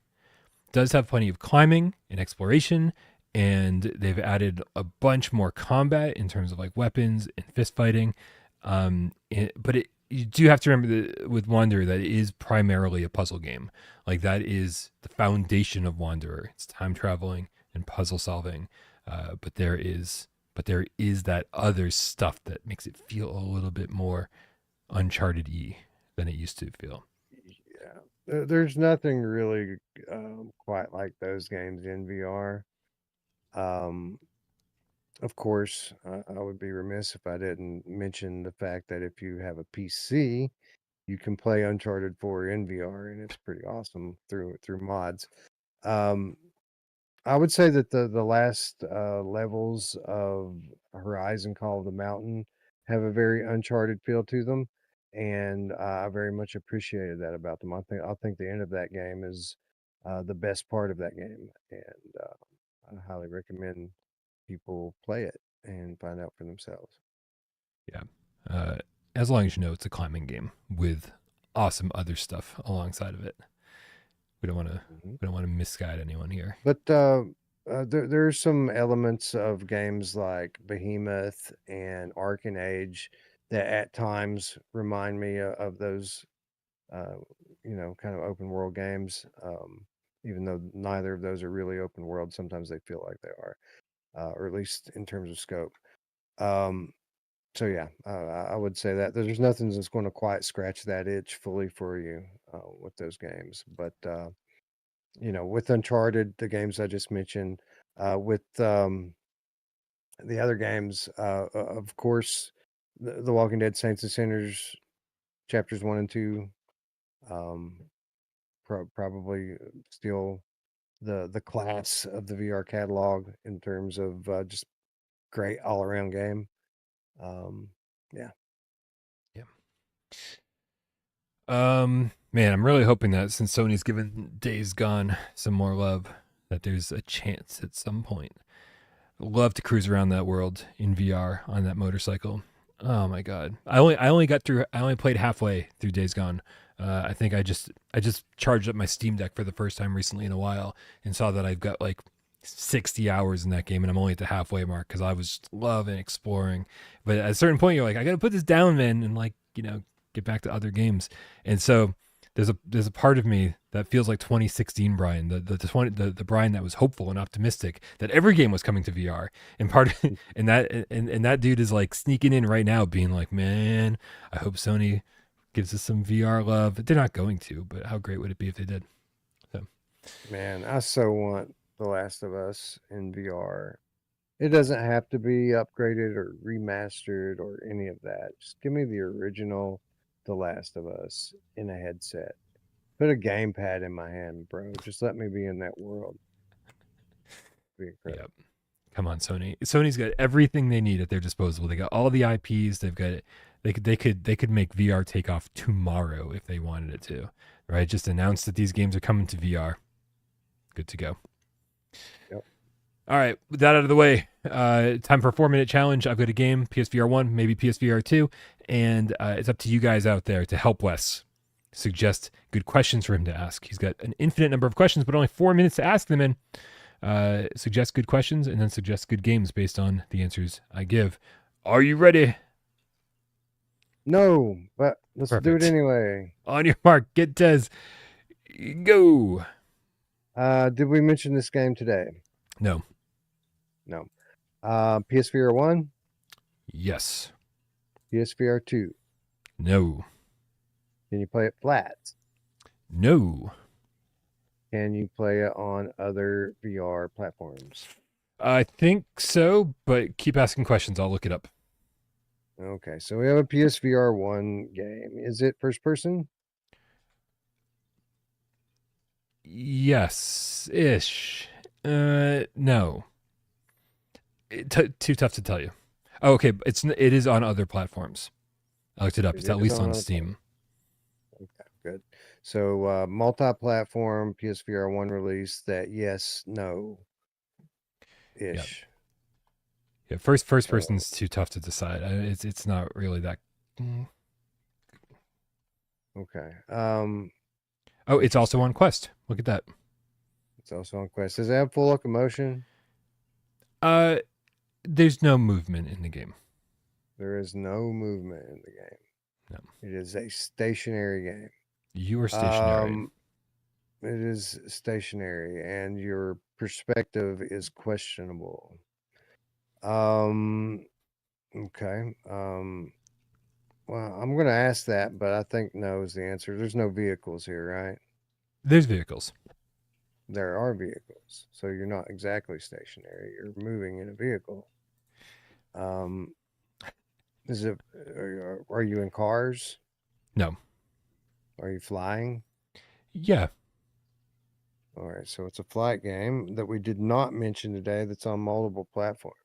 does have plenty of climbing and exploration, and they've added a bunch more combat in terms of like weapons and fist fighting. But you do have to remember that with Wanderer that it is primarily a puzzle game. Like that is the foundation of Wanderer. It's time traveling and puzzle solving. But there is that other stuff that makes it feel a little bit more Uncharted-y than it used to feel. Yeah, there's nothing really quite like those games in VR. Of course, I would be remiss if I didn't mention the fact that if you have a PC, you can play Uncharted 4 in VR, and it's pretty awesome through mods. Um, I would say that the last levels of Horizon Call of the Mountain have a very Uncharted feel to them, and I very much appreciated that about them. I think the end of that game is the best part of that game, and I highly recommend people play it and find out for themselves. Yeah. as long as you know it's a climbing game with awesome other stuff alongside of it. We don't want to Mhm. we don't want to misguide anyone here. But there's some elements of games like Behemoth and Arcane Age that at times remind me of those, uh, kind of open world games. Even though neither of those are really open world, sometimes they feel like they are, or at least in terms of scope. Um, so yeah, I would say that there's nothing that's going to quite scratch that itch fully for you with those games. But with Uncharted, the games I just mentioned, with the other games, of course, the Walking Dead Saints and Sinners chapters 1 and 2, um, probably still the class of the VR catalog in terms of just great all around game. Um, yeah. Yeah. Man, I'm really hoping that since Sony's given Days Gone some more love, that there's a chance at some point. I'd love to cruise around that world in VR on that motorcycle. Oh my god! I only played halfway through Days Gone. I think I just charged up my Steam Deck for the first time recently in a while and saw that I've got like 60 hours in that game, and I'm only at the halfway mark because I was loving exploring. But at a certain point, you're like, I got to put this down, man, and like get back to other games. And so there's a part of me that feels like 2016 Brian, the Brian that was hopeful and optimistic that every game was coming to VR. And and that dude is like sneaking in right now, being like, man, I hope Sony gives us some VR love. They're not going to, but how great would it be if they did? So Man, I so want The Last of Us in VR. It doesn't have to be upgraded or remastered or any of that. Just give me the original The Last of Us in a headset. Put a gamepad in my hand, bro. Just let me be in that world. Be yeah, incredible. come on, Sony. Sony's got everything they need at their disposal. They got all the IPs. They've got it. They could make VR take off tomorrow if they wanted it to. Right? Just announce that these games are coming to VR. Good to go. Yep. All right, with that out of the way, time for a 4-minute challenge. I've got a game, PSVR1, maybe PSVR2, and it's up to you guys out there to help Wes suggest good questions for him to ask. He's got an infinite number of questions, but only 4 minutes to ask them in. Suggest good questions and then suggest good games based on the answers I give. Are you ready? No, but let's do it Perfect. anyway. On your mark, get Tez, go. Did we mention this game today? No. No. PSVR 1, Yes. PSVR 2. No. Can you play it flat? No. Can you play it on other VR platforms? I think so, but keep asking questions. I'll look it up. Okay, so we have a PSVR 1 game. Is it first person? Yes, ish. No. Too tough to tell you. Oh, okay, it is on other platforms. I looked it up. It's It at is least on on other Steam. Okay, good. So multi-platform PSVR 1 release that yes, no Yeah, ish. yeah. First So person's too tough to decide. It's not really that. Mm. okay. Oh, it's also Interesting. on Quest. Look at that. It's also on Quest. Does it have full locomotion? Uh, there's no movement in the game. There is no movement in the game. No, It is a stationary game. you are stationary. Um, it is stationary, and your perspective is questionable. Um, okay. Well, I'm going to ask that, but I think no is the answer. There's no vehicles here, right? There's vehicles. There are vehicles, so you're not exactly stationary. You're moving in a vehicle. Um, is it? Are you in cars? No. Are you flying? Yeah. All right, so it's a flight game that we did not mention today. That's on multiple platforms.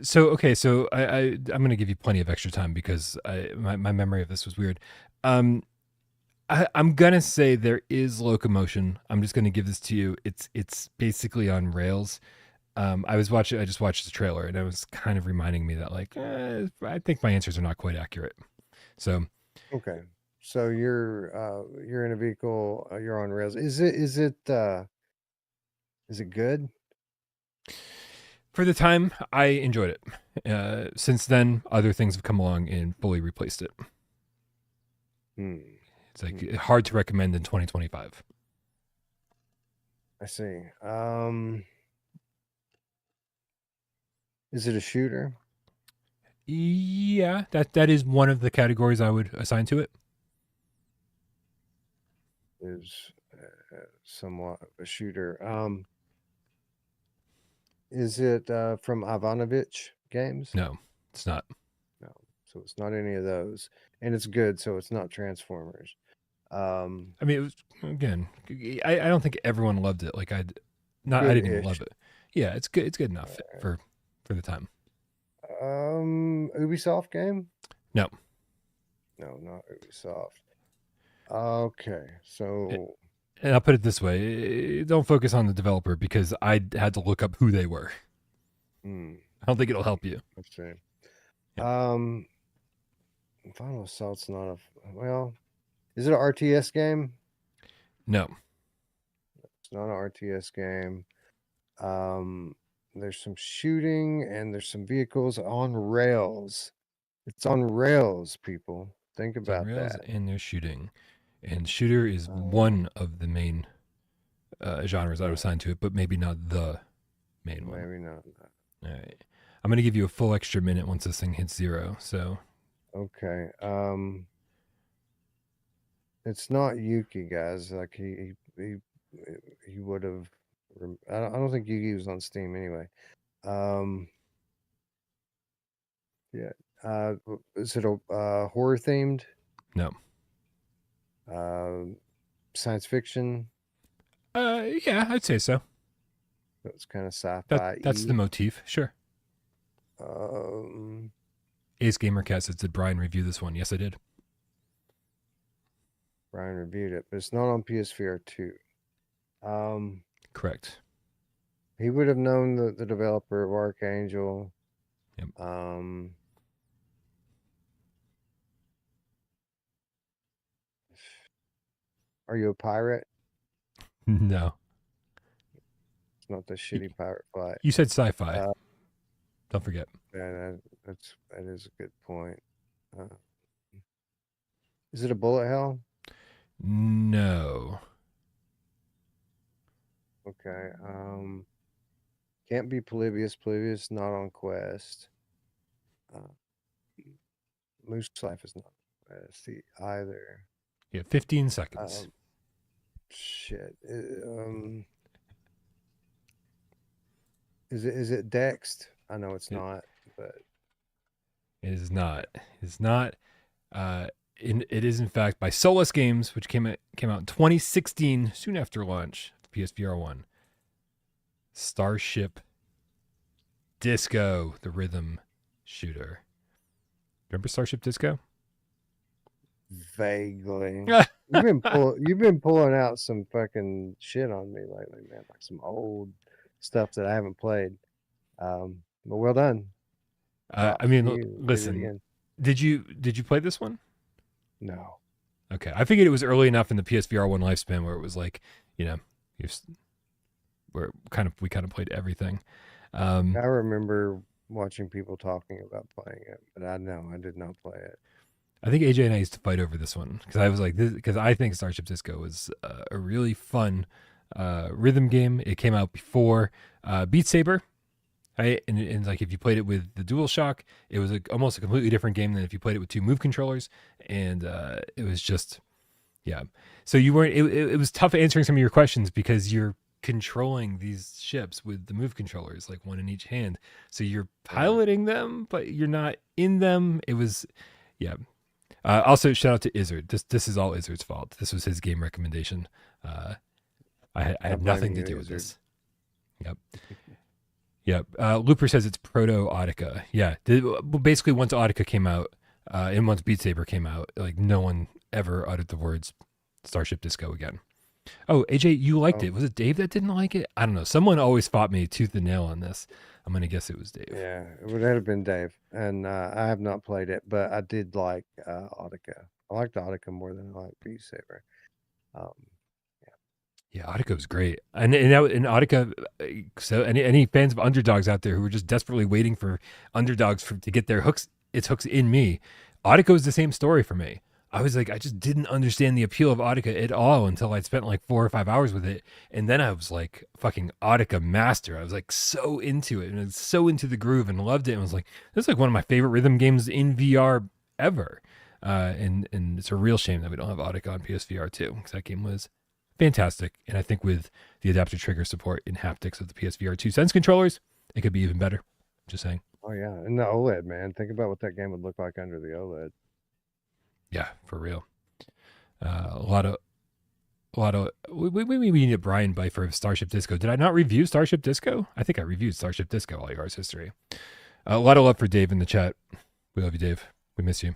So okay. So I'm gonna give you plenty of extra time because my memory of this was weird. Um. I'm gonna say there is locomotion. I'm just gonna give this to you. It's basically on rails. I just watched the trailer, and it was kind of reminding me that like I think my answers are not quite accurate. So Okay. So you're in a vehicle, you're on rails. Is it good? for the time, I enjoyed it. Since then, other things have come along and fully replaced it. Hmm. It's like hard to recommend in 2025. I see. Is it a shooter? Yeah, that is one of the categories I would assign to it. Is somewhat of a shooter. Is it from Ivanovich Games? No, it's not. No. So it's not any of those. And it's good, so it's not Transformers. I mean, it was again. I don't think everyone loved it. Like I didn't even love Good-ish. it. Yeah, it's good. It's good enough for the time. Ubisoft game? No, No, not Ubisoft. Okay, so and I'll put it this way: don't focus on the developer because I had to look up who they were. I don't think it'll help you. let's see. Yeah. Final Assault's not a well. Is it an RTS game? No, It's not an RTS game. There's some shooting and there's some vehicles on rails. It's on rails, people. Think it's on about rails that. and they're shooting, and shooter is one of the main genres I would assign to it, but maybe not the main one. Maybe not. All right, I'm gonna give you a full extra minute once this thing hits 0. So Okay. It's not Yuki, guys. Like he would have. I don't think Yuki was on Steam anyway. Yeah. Is it a horror themed? no. Science fiction? Yeah, I'd say so. It's kind of sci-fi. That's the motif, sure. Ace Gamercast says, did Brian review this one? Yes, I did. Brian reviewed it, but it's not on PSVR2. Correct. He would have known the developer of Archangel. Yep. Are you a pirate? No. It's not the shitty pirate flight. You said sci-fi. Don't forget. Yeah, that is a good point. Is it a bullet hell? No. Okay. Can't be Polybius. Polybius not on Quest. Moose Life is not on Quest either. Yeah, 15 seconds. Shit. Is it Dexed? I know it's not, but it is not. It's not. It is in fact by Solus Games, which came out in 2016, soon after launch, the PSVR1. Starship Disco, the rhythm shooter. Remember Starship Disco? vaguely. You've been pulling out some fucking shit on me lately, man. Like some old stuff that I haven't played. But well done. I mean, You did it listen. again. Did you play this one? No. Okay, I figured it was early enough in the PSVR1 lifespan where it was like, where we kind of played everything. I remember watching people talking about playing it, but I did not play it. I think AJ and I used to fight over this one because I was like, because I think Starship Disco was a really fun rhythm game. It came out before Beat Saber. Right? And like if you played it with the DualShock, it was almost a completely different game than if you played it with two Move controllers. And it was just, yeah. So you weren't. It was tough answering some of your questions because you're controlling these ships with the Move controllers, like one in each hand. So you're piloting them, but you're not in them. It was, yeah. Also, shout out to Izzard. This is all Izzard's fault. This was his game recommendation. I have nothing to do with this. Yep. Yep. Looper says it's proto-Audica. Yeah. Basically, once Audica came out and once Beat Saber came out, like no one ever uttered the words Starship Disco again. Oh, AJ, you liked Oh, it. Was it Dave that didn't like it? I don't know. Someone always fought me tooth and nail on this. I'm gonna guess it was Dave. yeah, it would have been Dave, and I have not played it, but I did like Audica. I liked Audica more than I liked Beat Saber. Um, Yeah, Audica was great, and Audica. So any fans of underdogs out there who were just desperately waiting for underdogs to get their hooks, its hooks in me. Audica was the same story for me. I was like, I just didn't understand the appeal of Audica at all until I spent like 4 or 5 hours with it, and then I was like fucking Audica master. I was like so into it and I was so into the groove and loved it. And was like, this is like one of my favorite rhythm games in VR ever. And it's a real shame that we don't have Audica on PSVR2 because that game was fantastic. And I think with the adaptive trigger support in haptics of the PSVR2 Sense controllers, it could be even better. Just saying. oh yeah, and the OLED, man. Think about what that game would look like under the OLED. Yeah, for real. A lot of we need a Brian Bifer of Starship Disco. Did I not review Starship Disco? I think I reviewed Starship Disco, All Yours History. A lot of love for Dave in the chat. We love you, Dave. We miss you.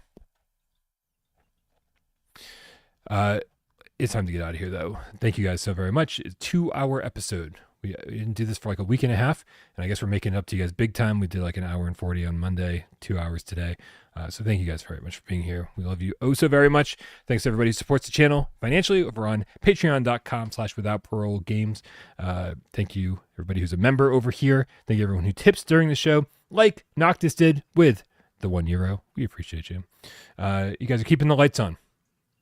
It's time to get out of here, though. Thank you guys so very much. It's a 2-hour episode. We didn't do this for like a week and a half, and I guess we're making it up to you guys big time. We did like an hour and 40 on Monday, 2 hours today. So thank you guys very much for being here. We love you oh so very much. Thanks to everybody who supports the channel financially over on patreon.com/withoutparolegames. Thank you, everybody who's a member over here. Thank you, everyone who tips during the show, like Noctis did with the €1. We appreciate you. You guys are keeping the lights on.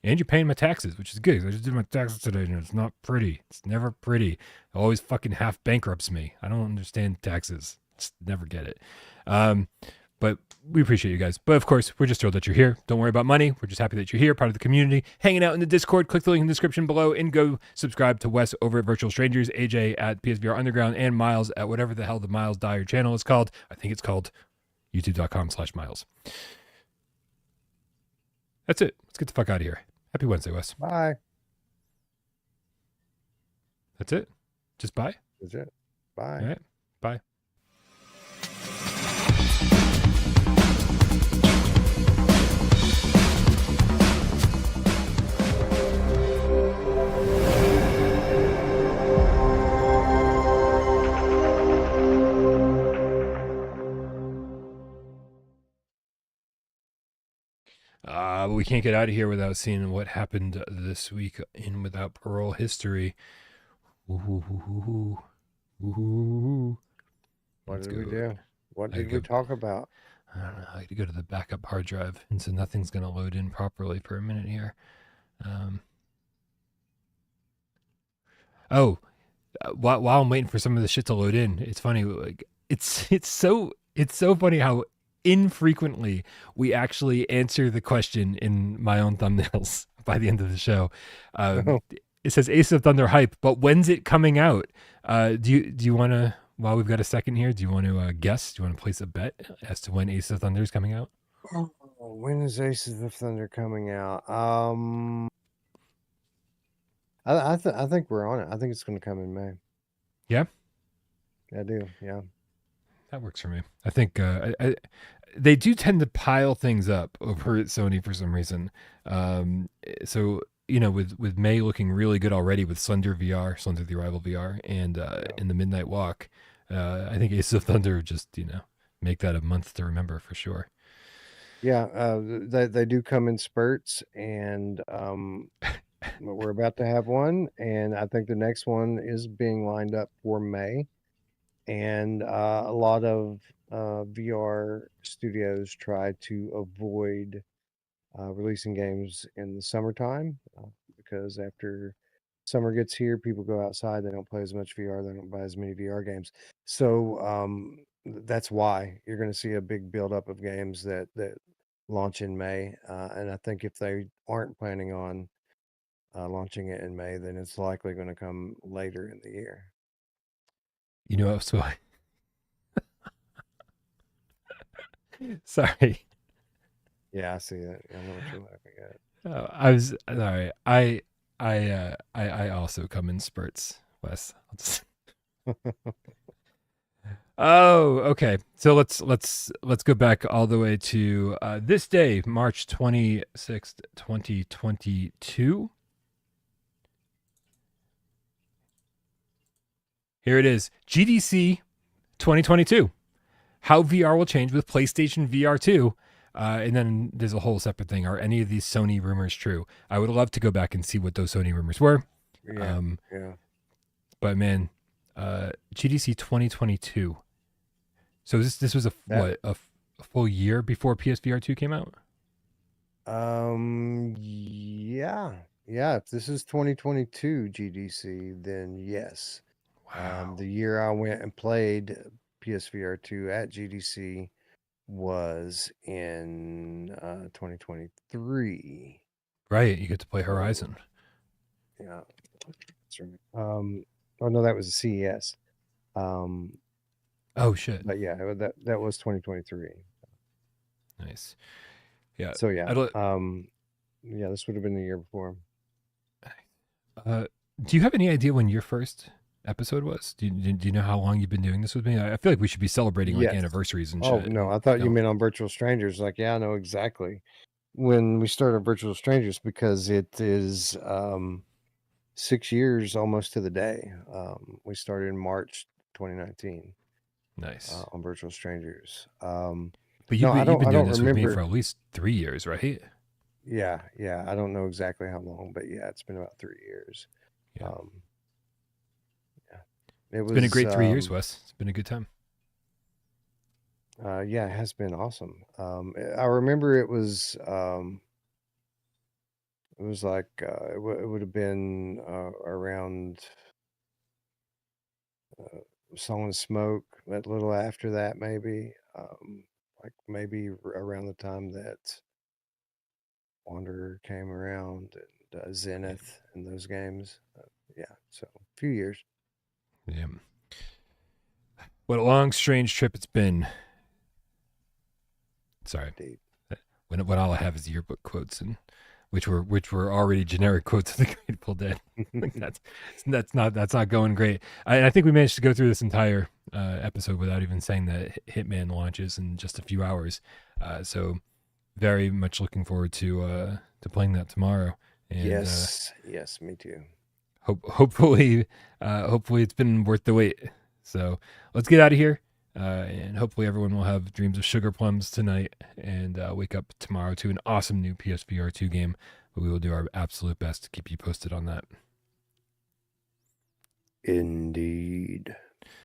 And you're paying my taxes, which is good. I just did my taxes today, and it's not pretty. It's never pretty. It always fucking half bankrupts me. I don't understand taxes. Just never get it. But we appreciate you guys. But of course, we're just thrilled that you're here. Don't worry about money. We're just happy that you're here, part of the community, hanging out in the Discord. Click the link in the description below and go subscribe to Wes over at Virtual Strangers, AJ at PSVR Underground, and Myles at whatever the hell the Myles Dyer channel is called. I think it's called youtube.com/Myles. That's it. Let's get the fuck out of here. Happy Wednesday, Wes. Bye. That's it. Just bye. That's it. Bye. All right. Bye. But we can't get out of here without seeing what happened this week in Without Parole history. Ooh. What did we do? What did we talk about? I don't know. I had to go to the backup hard drive, and so nothing's going to load in properly for a minute here. While I'm waiting for some of the shit to load in, it's funny. Like it's so funny how infrequently we actually answer the question in my own thumbnails by the end of the show. It says Ace of Thunder hype, but when's it coming out? Do you want to, while we've got a second here, do you want to guess? Do you want to place a bet as to when Ace of Thunder is coming out? When is Aces of Thunder coming out? I think we're on it. I think it's going to come in May. Yeah? I do, yeah. That works for me. I think they do tend to pile things up over at Sony for some reason. So, you know, with May looking really good already with Slender VR, Slender the Arrival VR, and in the Midnight Walk, I think Ace of Thunder just, you know, make that a month to remember for sure. Yeah, they do come in spurts, and we're about to have one, and I think the next one is being lined up for May. And a lot of VR studios try to avoid releasing games in the summertime because after summer gets here, people go outside, they don't play as much VR, they don't buy as many VR games. So that's why you're going to see a big buildup of games that launch in May. And I think if they aren't planning on launching it in May, then it's likely going to come later in the year. You know, so sorry. Yeah, I see it. I know what you're laughing at. I was sorry. I also come in spurts, Wes. Oh, okay. So let's go back all the way to this day, March 26th, 2022. Here it is. GDC 2022. How VR will change with PlayStation VR2. And then there's a whole separate thing. Are any of these Sony rumors true? I would love to go back and see what those Sony rumors were. Yeah, yeah. But man, GDC 2022. So this was a full year before PSVR2 came out? Yeah. Yeah, if this is 2022 GDC, then yes. Wow. The year I went and played PSVR2 at GDC was in 2023. Right, you get to play So, Horizon. yeah. That's right. Oh no, that was a CES. Oh shit. But yeah, that was 2023. Nice. Yeah. So yeah, I yeah, this would have been the year before. do you have any idea when your first episode was? Do you know how long you've been doing this with me? I feel like we should be celebrating like Yes. anniversaries and Oh shit. no, I thought you No. meant on Virtual Strangers. Like, yeah, I know exactly when we started Virtual Strangers because it is 6 years almost to the day. We started in March 2019 Nice. on Virtual Strangers. But No, you've been I doing don't this with me for remember. at least 3 years, right? Yeah, yeah, I don't know exactly how long, but yeah, it's been about 3 years. Yeah. Yeah, it It's been a was. great 3 years, Wes. It's been a good time. Yeah, it has been awesome. I remember it was. It was like it would have been around Song and Smoke, a little after that, maybe. Like maybe around the time that Wanderer came around and Zenith and those games. Yeah, so a few years. Yeah. What a long, strange trip it's been. Sorry. Indeed. When all I have is yearbook quotes, and which were already generic quotes of the Grateful Dead. Like that's not going great. I think we managed to go through this entire episode without even saying that Hitman launches in just a few hours. So very much looking forward to playing that tomorrow. And Yes, yes, me too. hopefully it's been worth the wait. So let's get out of here. And hopefully everyone will have dreams of sugar plums tonight and wake up tomorrow to an awesome new PSVR2 game. But we will do our absolute best to keep you posted on that. Indeed.